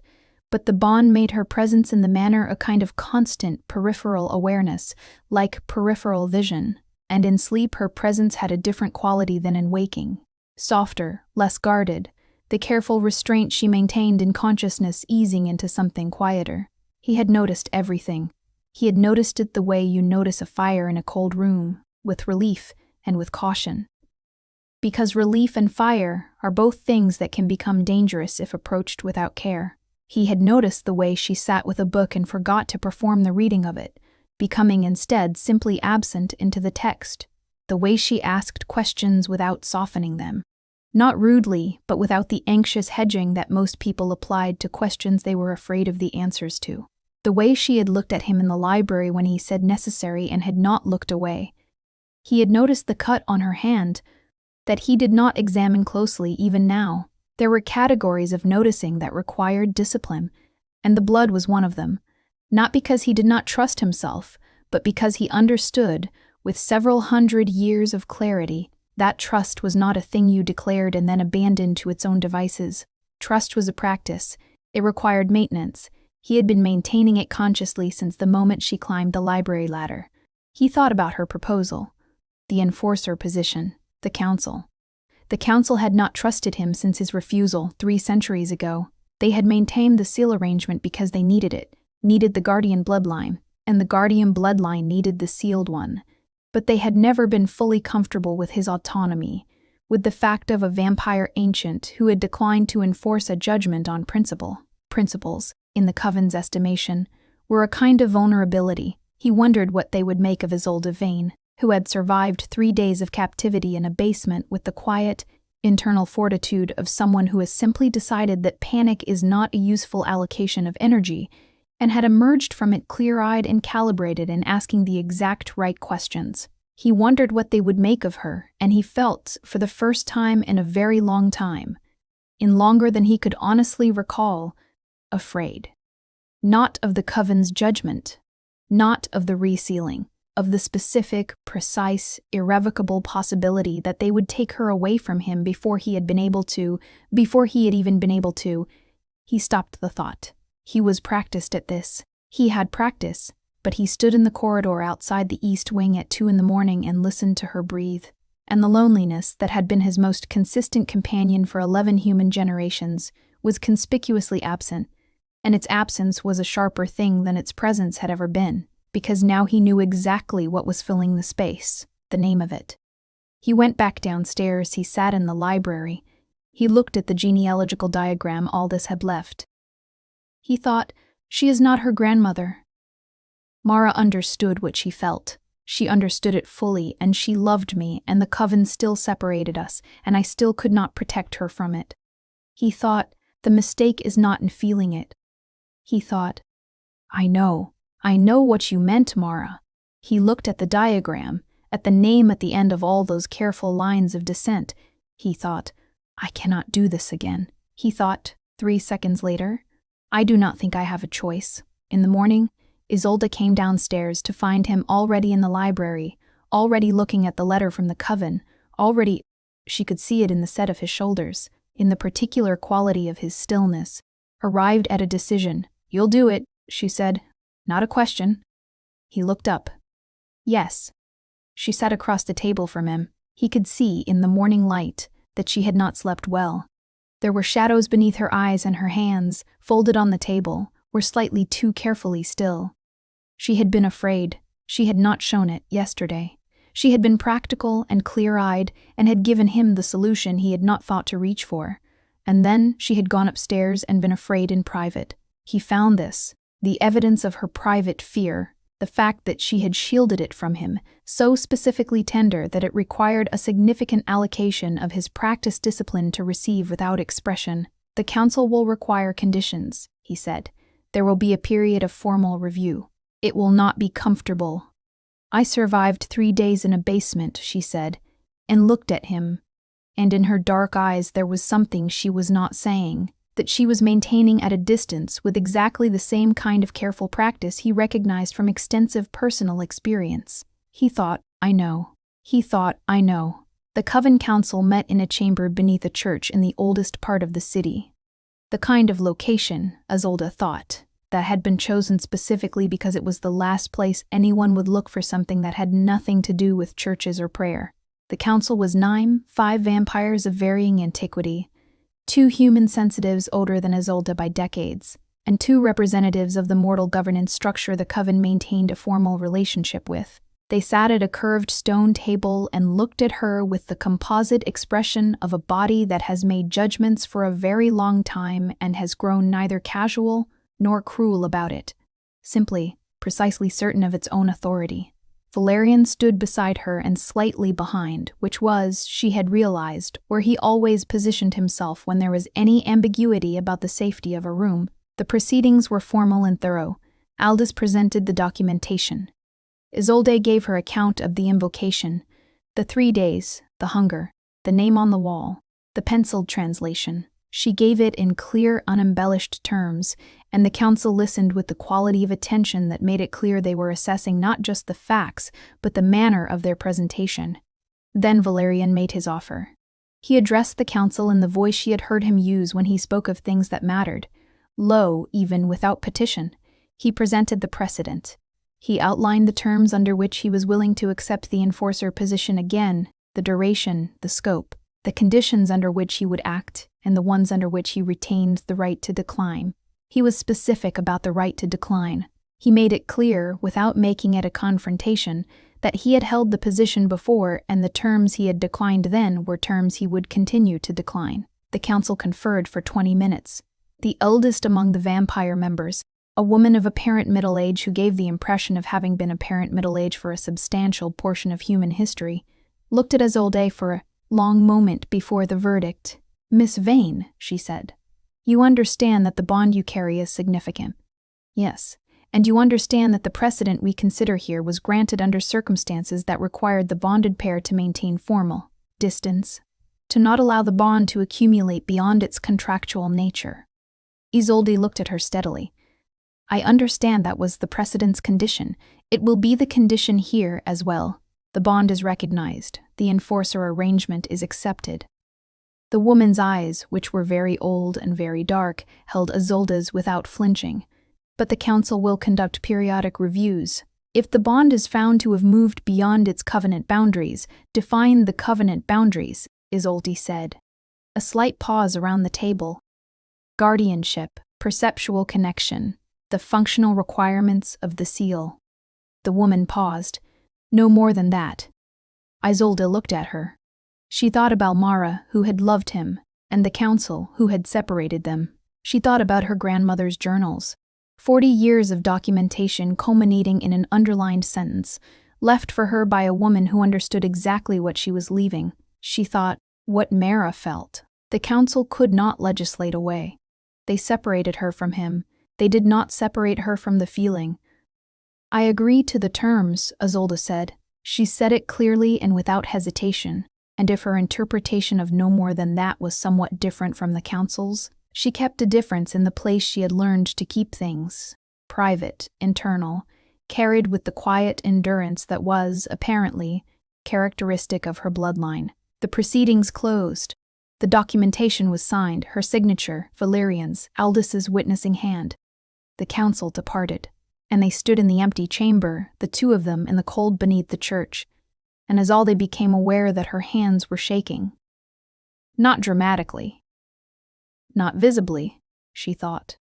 But the bond made her presence in the manor a kind of constant peripheral awareness, like peripheral vision, and in sleep her presence had a different quality than in waking. Softer, less guarded, the careful restraint she maintained in consciousness easing into something quieter. He had noticed everything. He had noticed it the way you notice a fire in a cold room, with relief and with caution. Because relief and fire are both things that can become dangerous if approached without care. He had noticed the way she sat with a book and forgot to perform the reading of it, becoming instead simply absent into the text. The way she asked questions without softening them. Not rudely, but without the anxious hedging that most people applied to questions they were afraid of the answers to. The way she had looked at him in the library when he said necessary and had not looked away. He had noticed the cut on her hand that he did not examine closely even now. There were categories of noticing that required discipline, and the blood was one of them. Not because he did not trust himself, but because he understood, with several hundred years of clarity, that trust was not a thing you declared and then abandoned to its own devices. Trust was a practice. It required maintenance. He had been maintaining it consciously since the moment she climbed the library ladder. He thought about her proposal. The enforcer position. The council. The council had not trusted him since his refusal 3 centuries ago. They had maintained the seal arrangement because they needed it, needed the guardian bloodline, and the guardian bloodline needed the sealed one. But they had never been fully comfortable with his autonomy, with the fact of a vampire ancient who had declined to enforce a judgment on principle. Principles, in the Coven's estimation, were a kind of vulnerability. He wondered what they would make of Isolde Vane, who had survived 3 days of captivity in a basement with the quiet, internal fortitude of someone who has simply decided that panic is not a useful allocation of energy, and had emerged from it clear-eyed and calibrated in asking the exact right questions. He wondered what they would make of her, and he felt, for the first time in a very long time, in longer than he could honestly recall, afraid. Not of the Coven's judgment, not of the resealing, of the specific, precise, irrevocable possibility that they would take her away from him before he had even been able to. He stopped the thought. He was practiced at this. He had practice, but he stood in the corridor outside the East Wing at 2 a.m. and listened to her breathe. And the loneliness that had been his most consistent companion for 11 human generations was conspicuously absent, and its absence was a sharper thing than its presence had ever been, because now he knew exactly what was filling the space, the name of it. He went back downstairs. He sat in the library. He looked at the genealogical diagram Aldous had left. He thought, she is not her grandmother. Mara understood what she felt. She understood it fully, and she loved me, and the Coven still separated us, and I still could not protect her from it. He thought, the mistake is not in feeling it. He thought, I know what you meant, Mara. He looked at the diagram, at the name at the end of all those careful lines of descent. He thought, I cannot do this again. He thought, 3 seconds later, I do not think I have a choice. In the morning, Isolde came downstairs to find him already in the library, already looking at the letter from the Coven, already, she could see it in the set of his shoulders, in the particular quality of his stillness, arrived at a decision. You'll do it, she said. Not a question. He looked up. Yes. She sat across the table from him. He could see, in the morning light, that she had not slept well. There were shadows beneath her eyes, and her hands, folded on the table, were slightly too carefully still. She had been afraid. She had not shown it yesterday. She had been practical and clear-eyed and had given him the solution he had not thought to reach for. And then she had gone upstairs and been afraid in private. He found this, the evidence of her private fear, the fact that she had shielded it from him, so specifically tender that it required a significant allocation of his practiced discipline to receive without expression. The council will require conditions, he said. There will be a period of formal review. It will not be comfortable. I survived 3 days in a basement, she said, and looked at him, and in her dark eyes there was something she was not saying, that she was maintaining at a distance with exactly the same kind of careful practice he recognized from extensive personal experience. He thought, I know. He thought, I know. The Coven Council met in a chamber beneath a church in the oldest part of the city. The kind of location, Isolde thought, that had been chosen specifically because it was the last place anyone would look for something that had nothing to do with churches or prayer. The council was 5 vampires of varying antiquity. 2 human sensitives older than Isolde by decades, and 2 representatives of the mortal governance structure the coven maintained a formal relationship with. They sat at a curved stone table and looked at her with the composite expression of a body that has made judgments for a very long time and has grown neither casual nor cruel about it, simply, precisely certain of its own authority. Valerian stood beside her and slightly behind, which was, she had realized, where he always positioned himself when there was any ambiguity about the safety of a room. The proceedings were formal and thorough. Aldous presented the documentation. Isolde gave her account of the invocation, the 3 days, the hunger, the name on the wall, the penciled translation. She gave it in clear, unembellished terms, and the council listened with the quality of attention that made it clear they were assessing not just the facts, but the manner of their presentation. Then Valerian made his offer. He addressed the council in the voice she had heard him use when he spoke of things that mattered. Low, even without petition, he presented the precedent. He outlined the terms under which he was willing to accept the enforcer position again, the duration, the scope, the conditions under which he would act, and the ones under which he retained the right to decline. He was specific about the right to decline. He made it clear, without making it a confrontation, that he had held the position before and the terms he had declined then were terms he would continue to decline. The council conferred for 20 minutes. The eldest among the vampire members, a woman of apparent middle age who gave the impression of having been apparent middle age for a substantial portion of human history, looked at Isolde for a long moment before the verdict. "Miss Vane," she said, "you understand that the bond you carry is significant." "Yes, and you understand that the precedent we consider here was granted under circumstances that required the bonded pair to maintain formal distance, to not allow the bond to accumulate beyond its contractual nature." Isolde looked at her steadily. "I understand that was the precedent's condition. It will be the condition here as well. The bond is recognized. The enforcer arrangement is accepted." The woman's eyes, which were very old and very dark, held Isolde's without flinching. "But the council will conduct periodic reviews. If the bond is found to have moved beyond its covenant boundaries, define the covenant boundaries," Isolde said. A slight pause around the table. "Guardianship, perceptual connection, the functional requirements of the seal." The woman paused. "No more than that." Isolde looked at her. She thought about Mara, who had loved him, and the council, who had separated them. She thought about her grandmother's journals. 40 years of documentation culminating in an underlined sentence, left for her by a woman who understood exactly what she was leaving. She thought, what Mara felt. The council could not legislate away. They separated her from him. They did not separate her from the feeling. "I agree to the terms," Isolde said. She said it clearly and without hesitation, and if her interpretation of no more than that was somewhat different from the council's, she kept a difference in the place she had learned to keep things, private, internal, carried with the quiet endurance that was, apparently, characteristic of her bloodline. The proceedings closed. The documentation was signed, her signature, Valerian's, Aldous' witnessing hand. The council departed, and they stood in the empty chamber, the 2 of them in the cold beneath the church, and Isolde became aware that her hands were shaking. Not dramatically. Not visibly, she thought.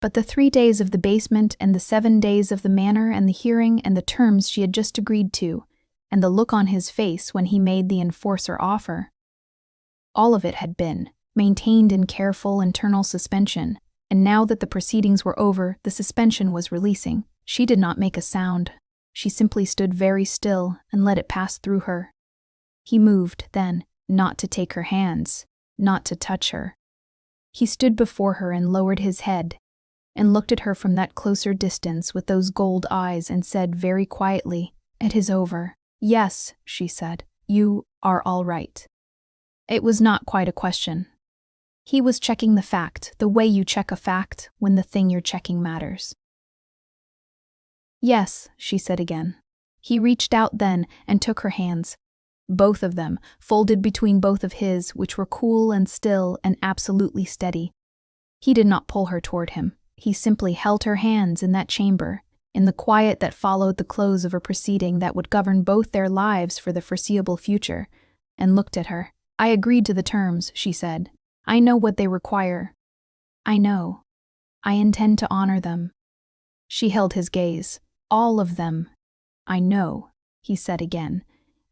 But the 3 days of the basement and the 7 days of the manor and the hearing and the terms she had just agreed to, and the look on his face when he made the enforcer offer, all of it had been maintained in careful internal suspension, and now that the proceedings were over, the suspension was releasing. She did not make a sound. She simply stood very still and let it pass through her. He moved, then, not to take her hands, not to touch her. He stood before her and lowered his head, and looked at her from that closer distance with those gold eyes and said very quietly, "It is over." "Yes," she said, "you are all right." It was not quite a question. He was checking the fact, the way you check a fact when the thing you're checking matters. "Yes," she said again. He reached out then and took her hands. Both of them, folded between both of his, which were cool and still and absolutely steady. He did not pull her toward him. He simply held her hands in that chamber, in the quiet that followed the close of a proceeding that would govern both their lives for the foreseeable future, and looked at her. "I agreed to the terms," she said. I know what they require. I know. I intend to honor them. She held his gaze. All of them. I know, he said again,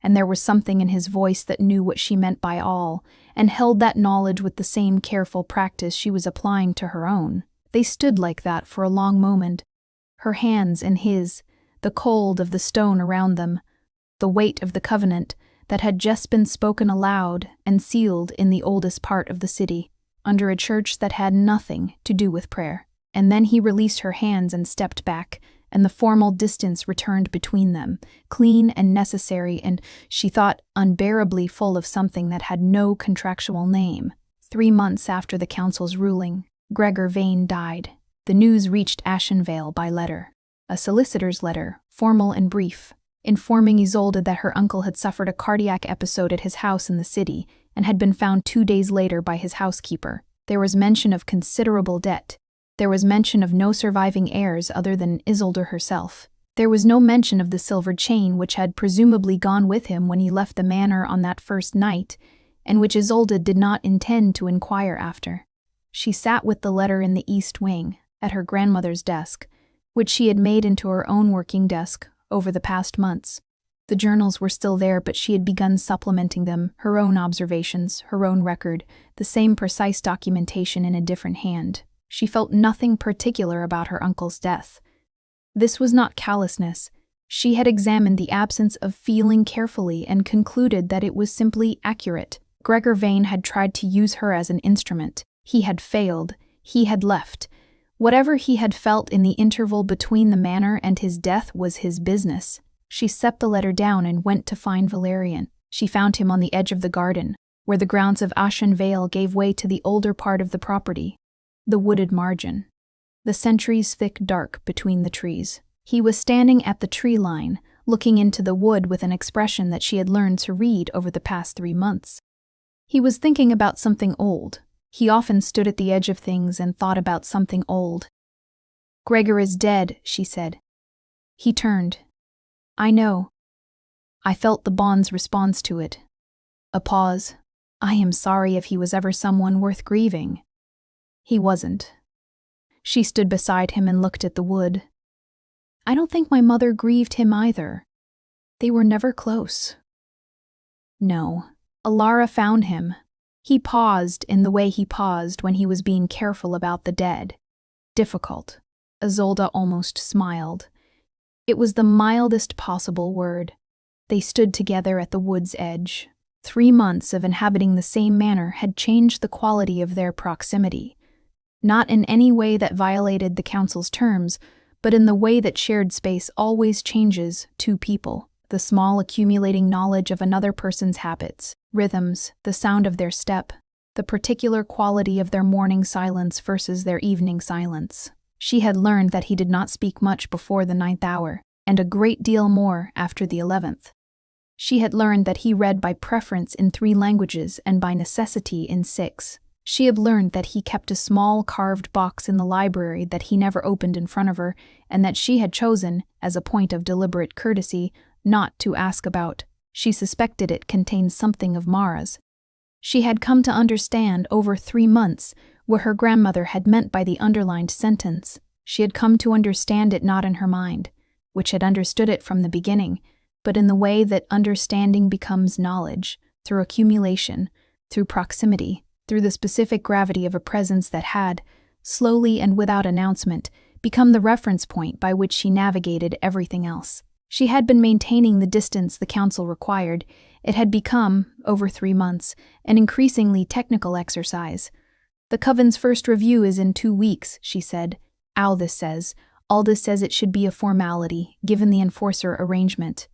and there was something in his voice that knew what she meant by all, and held that knowledge with the same careful practice she was applying to her own. They stood like that for a long moment, her hands in his, the cold of the stone around them, the weight of the covenant that had just been spoken aloud and sealed in the oldest part of the city, under a church that had nothing to do with prayer. And then he released her hands and stepped back, and the formal distance returned between them, clean and necessary and, she thought, unbearably full of something that had no contractual name. 3 months after the council's ruling, Gregor Vane died. The news reached Ashenvale by letter. A solicitor's letter, formal and brief, informing Isolde that her uncle had suffered a cardiac episode at his house in the city and had been found 2 days later by his housekeeper. There was mention of considerable debt. There was mention of no surviving heirs other than Isolde herself. There was no mention of the silver chain which had presumably gone with him when he left the manor on that first night, and which Isolde did not intend to inquire after. She sat with the letter in the east wing, at her grandmother's desk, which she had made into her own working desk over the past months. The journals were still there, but she had begun supplementing them, her own observations, her own record, the same precise documentation in a different hand. She felt nothing particular about her uncle's death. This was not callousness. She had examined the absence of feeling carefully and concluded that it was simply accurate. Gregor Vane had tried to use her as an instrument. He had failed. He had left. Whatever he had felt in the interval between the manor and his death was his business. She set the letter down and went to find Valerian. She found him on the edge of the garden, where the grounds of Ashenvale gave way to the older part of the property, the wooded margin. The centuries thick dark between the trees. He was standing at the tree line, looking into the wood with an expression that she had learned to read over the past 3 months. He was thinking about something old. He often stood at the edge of things and thought about something old. "Gregor is dead," she said. He turned. "I know." I felt the bond's response to it. A pause. "I am sorry if he was ever someone worth grieving." He wasn't. She stood beside him and looked at the wood. "I don't think my mother grieved him either. They were never close." No. Alara found him. He paused in the way he paused when he was being careful about the dead. Difficult. Isolde almost smiled. It was the mildest possible word. They stood together at the wood's edge. 3 months of inhabiting the same manor had changed the quality of their proximity. Not in any way that violated the council's terms, but in the way that shared space always changes 2 people. The small accumulating knowledge of another person's habits, rhythms, the sound of their step, the particular quality of their morning silence versus their evening silence. She had learned that he did not speak much before the 9th hour, and a great deal more after the 11th. She had learned that he read by preference in 3 languages and by necessity in 6. She had learned that he kept a small carved box in the library that he never opened in front of her, and that she had chosen, as a point of deliberate courtesy, not to ask about. She suspected it contained something of Mara's. She had come to understand over 3 months what her grandmother had meant by the underlined sentence. She had come to understand it not in her mind, which had understood it from the beginning, but in the way that understanding becomes knowledge, through accumulation, through proximity, through the specific gravity of a presence that had, slowly and without announcement, become the reference point by which she navigated everything else. She had been maintaining the distance the council required. It had become, over 3 months, an increasingly technical exercise. "The Coven's first review is in 2 weeks, she said. Aldous says it should be a formality, given the enforcer arrangement.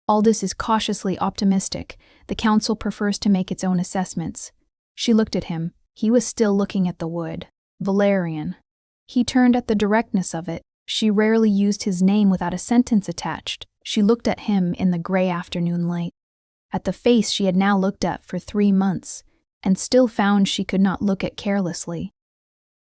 Aldous is cautiously optimistic. The council prefers to make its own assessments." She looked at him. He was still looking at the wood. Valerian. He turned at the directness of it. She rarely used his name without a sentence attached. She looked at him in the gray afternoon light. At the face she had now looked at for 3 months, and still found she could not look at carelessly.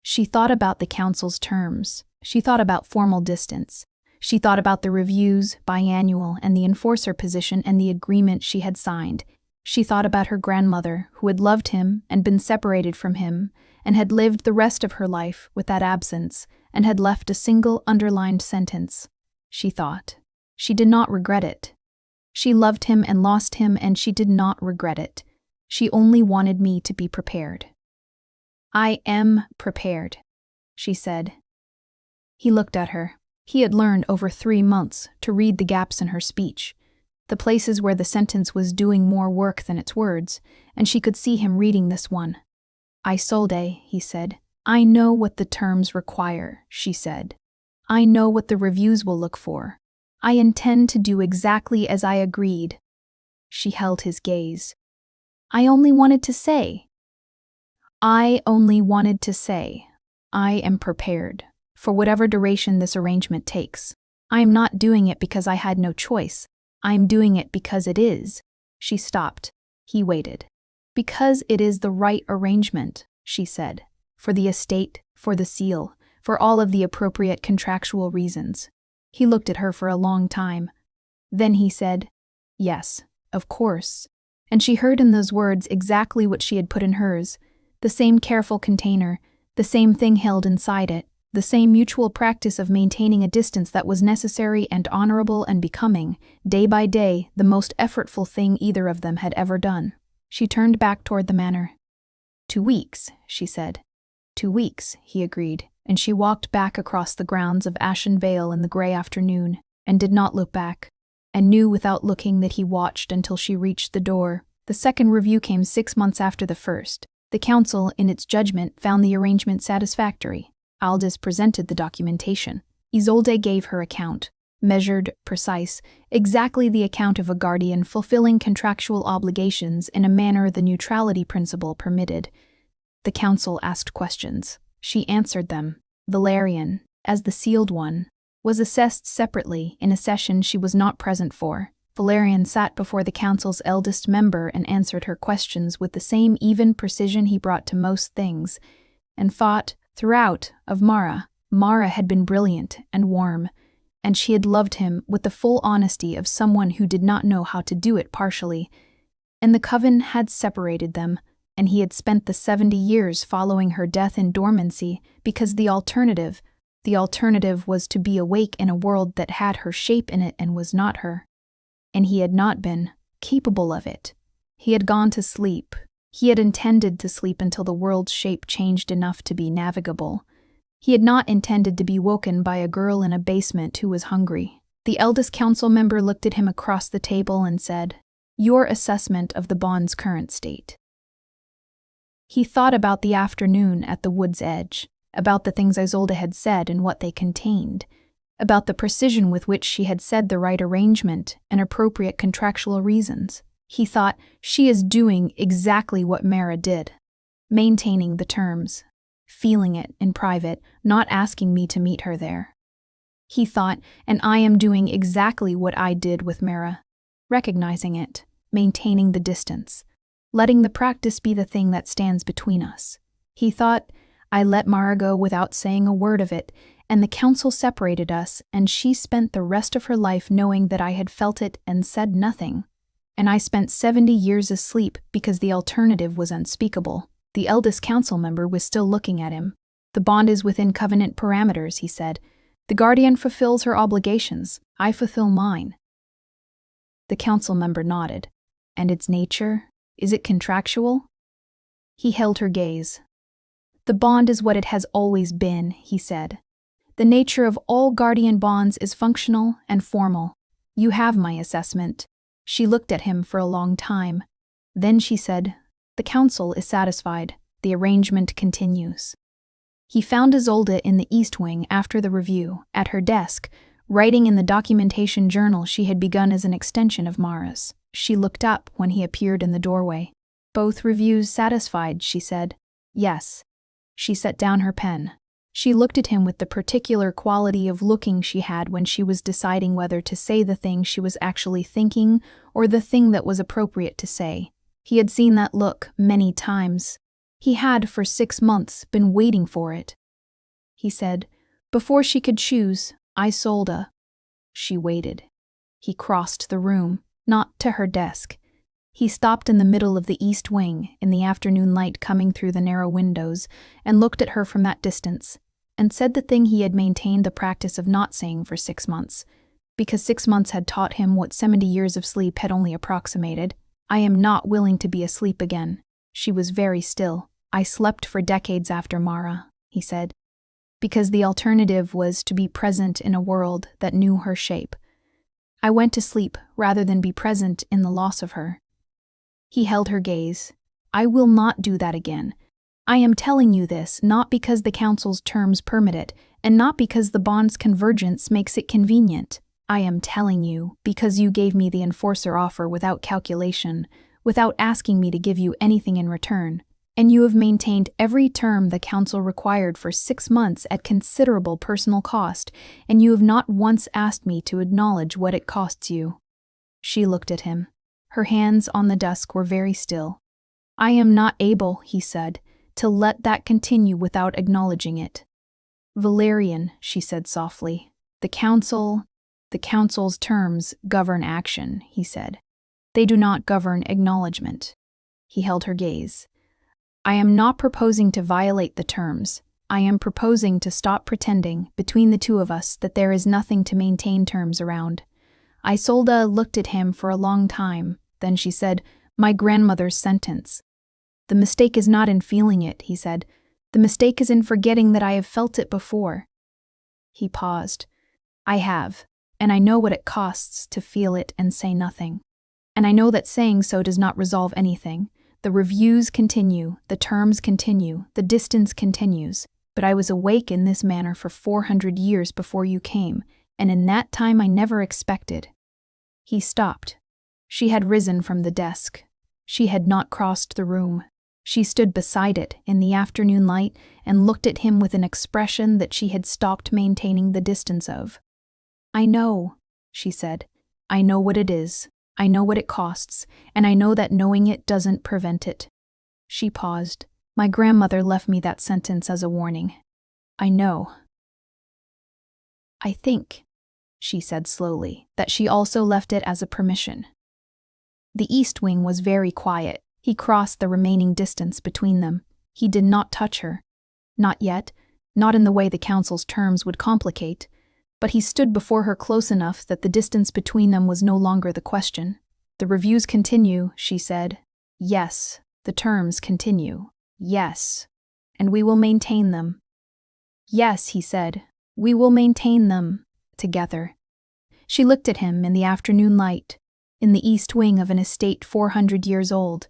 She thought about the council's terms. She thought about formal distance. She thought about the reviews, biannual, and the enforcer position and the agreement she had signed. She thought about her grandmother, who had loved him and been separated from him, and had lived the rest of her life with that absence, and had left a single underlined sentence. She thought. She did not regret it. She loved him and lost him, and she did not regret it. She only wanted me to be prepared. I am prepared, she said. He looked at her. He had learned over 3 months to read the gaps in her speech, the places where the sentence was doing more work than its words, and she could see him reading this one. Isolde, he said. I know what the terms require, she said. I know what the reviews will look for. I intend to do exactly as I agreed. She held his gaze. I only wanted to say. I am prepared, for whatever duration this arrangement takes. I am not doing it because I had no choice. I am doing it because it is. She stopped. He waited. Because it is the right arrangement, she said. For the estate, for the seal, for all of the appropriate contractual reasons. He looked at her for a long time. Then he said, yes, of course. And she heard in those words exactly what she had put in hers, the same careful container, the same thing held inside it, the same mutual practice of maintaining a distance that was necessary and honorable and becoming, day by day, the most effortful thing either of them had ever done. She turned back toward the manor. 2 weeks, she said. 2 weeks, he agreed, and she walked back across the grounds of Ashen Vale in the grey afternoon, and did not look back, and knew without looking that he watched until she reached the door. The second review came 6 months after the first. The council, in its judgment, found the arrangement satisfactory. Aldous presented the documentation. Isolde gave her account, measured, precise, exactly the account of a guardian fulfilling contractual obligations in a manner the neutrality principle permitted. The council asked questions. She answered them. Valerian, as the sealed one, was assessed separately in a session she was not present for. Valerian sat before the council's eldest member and answered her questions with the same even precision he brought to most things, and thought, throughout, of Mara. Mara had been brilliant and warm, and she had loved him with the full honesty of someone who did not know how to do it partially, and the coven had separated them, and he had spent the 70 years following her death in dormancy because the alternative was to be awake in a world that had her shape in it and was not her. And he had not been capable of it. He had gone to sleep. He had intended to sleep until the world's shape changed enough to be navigable. He had not intended to be woken by a girl in a basement who was hungry. The eldest council member looked at him across the table and said, "Your assessment of the bond's current state." He thought about the afternoon at the wood's edge, about the things Isolde had said and what they contained, about the precision with which she had said the right arrangement and appropriate contractual reasons. He thought, she is doing exactly what Mara did, maintaining the terms, feeling it in private, not asking me to meet her there. He thought, and I am doing exactly what I did with Mara, recognizing it, maintaining the distance, letting the practice be the thing that stands between us. He thought, I let Mara go without saying a word of it, and the council separated us, and she spent the rest of her life knowing that I had felt it and said nothing. And I spent 70 years asleep because the alternative was unspeakable. The eldest council member was still looking at him. The bond is within covenant parameters, he said. The guardian fulfills her obligations. I fulfill mine. The council member nodded. And its nature? Is it contractual? He held her gaze. The bond is what it has always been, he said. The nature of all guardian bonds is functional and formal. You have my assessment. She looked at him for a long time. Then she said, the council is satisfied. The arrangement continues. He found Isolde in the East Wing after the review, at her desk, writing in the documentation journal she had begun as an extension of Mara's. She looked up when he appeared in the doorway. Both reviews satisfied, she said. Yes. She set down her pen. She looked at him with the particular quality of looking she had when she was deciding whether to say the thing she was actually thinking or the thing that was appropriate to say. He had seen that look many times. He had, for 6 months, been waiting for it. He said, before she could choose, Isolde. She waited. He crossed the room, not to her desk. He stopped in the middle of the east wing, in the afternoon light coming through the narrow windows, and looked at her from that distance, and said the thing he had maintained the practice of not saying for 6 months, because 6 months had taught him what 70 years of sleep had only approximated. I am not willing to be asleep again. She was very still. I slept for decades after Mara, he said, because the alternative was to be present in a world that knew her shape. I went to sleep rather than be present in the loss of her. He held her gaze. I will not do that again. I am telling you this not because the Council's terms permit it, and not because the bond's convergence makes it convenient. I am telling you because you gave me the enforcer offer without calculation, without asking me to give you anything in return, and you have maintained every term the Council required for 6 months at considerable personal cost, and you have not once asked me to acknowledge what it costs you. She looked at him. Her hands on the desk were very still. I am not able, he said, to let that continue without acknowledging it. Valerian, she said softly, the Council's terms govern action, he said. They do not govern acknowledgement. He held her gaze. I am not proposing to violate the terms. I am proposing to stop pretending, between the two of us, that there is nothing to maintain terms around. Isolde looked at him for a long time. Then she said, my grandmother's sentence. The mistake is not in feeling it, he said. The mistake is in forgetting that I have felt it before. He paused. I have, and I know what it costs to feel it and say nothing. And I know that saying so does not resolve anything. The reviews continue, the terms continue, the distance continues. But I was awake in this manner for 400 years before you came, and in that time I never expected. He stopped. She had risen from the desk. She had not crossed the room. She stood beside it in the afternoon light and looked at him with an expression that she had stopped maintaining the distance of. I know, she said. I know what it is. I know what it costs, and I know that knowing it doesn't prevent it. She paused. My grandmother left me that sentence as a warning. I know. I think, she said slowly, that she also left it as a permission. The east wing was very quiet. He crossed the remaining distance between them. He did not touch her. Not yet, not in the way the Council's terms would complicate, but he stood before her close enough that the distance between them was no longer the question. The reviews continue, she said. Yes, the terms continue. Yes, and we will maintain them. Yes, he said, we will maintain them, together. She looked at him in the afternoon light, in the east wing of an estate 400 years old,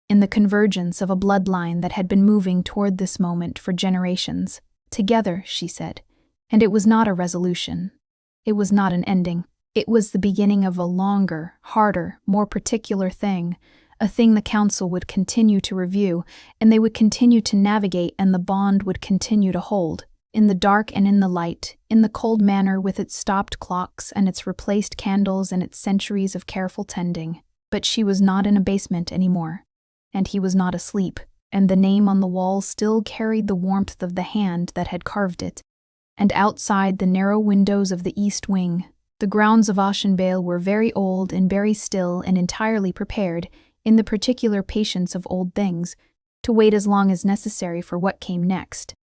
in the convergence of a bloodline that had been moving toward this moment for generations. Together, she said, and it was not a resolution. It was not an ending. It was the beginning of a longer, harder, more particular thing, a thing the Council would continue to review, and they would continue to navigate, and the bond would continue to hold, in the dark and in the light, in the cold manor with its stopped clocks and its replaced candles and its centuries of careful tending. But she was not in a basement anymore, and he was not asleep, and the name on the wall still carried the warmth of the hand that had carved it. And outside the narrow windows of the east wing, the grounds of Auchenvale were very old and very still and entirely prepared, in the particular patience of old things, to wait as long as necessary for what came next.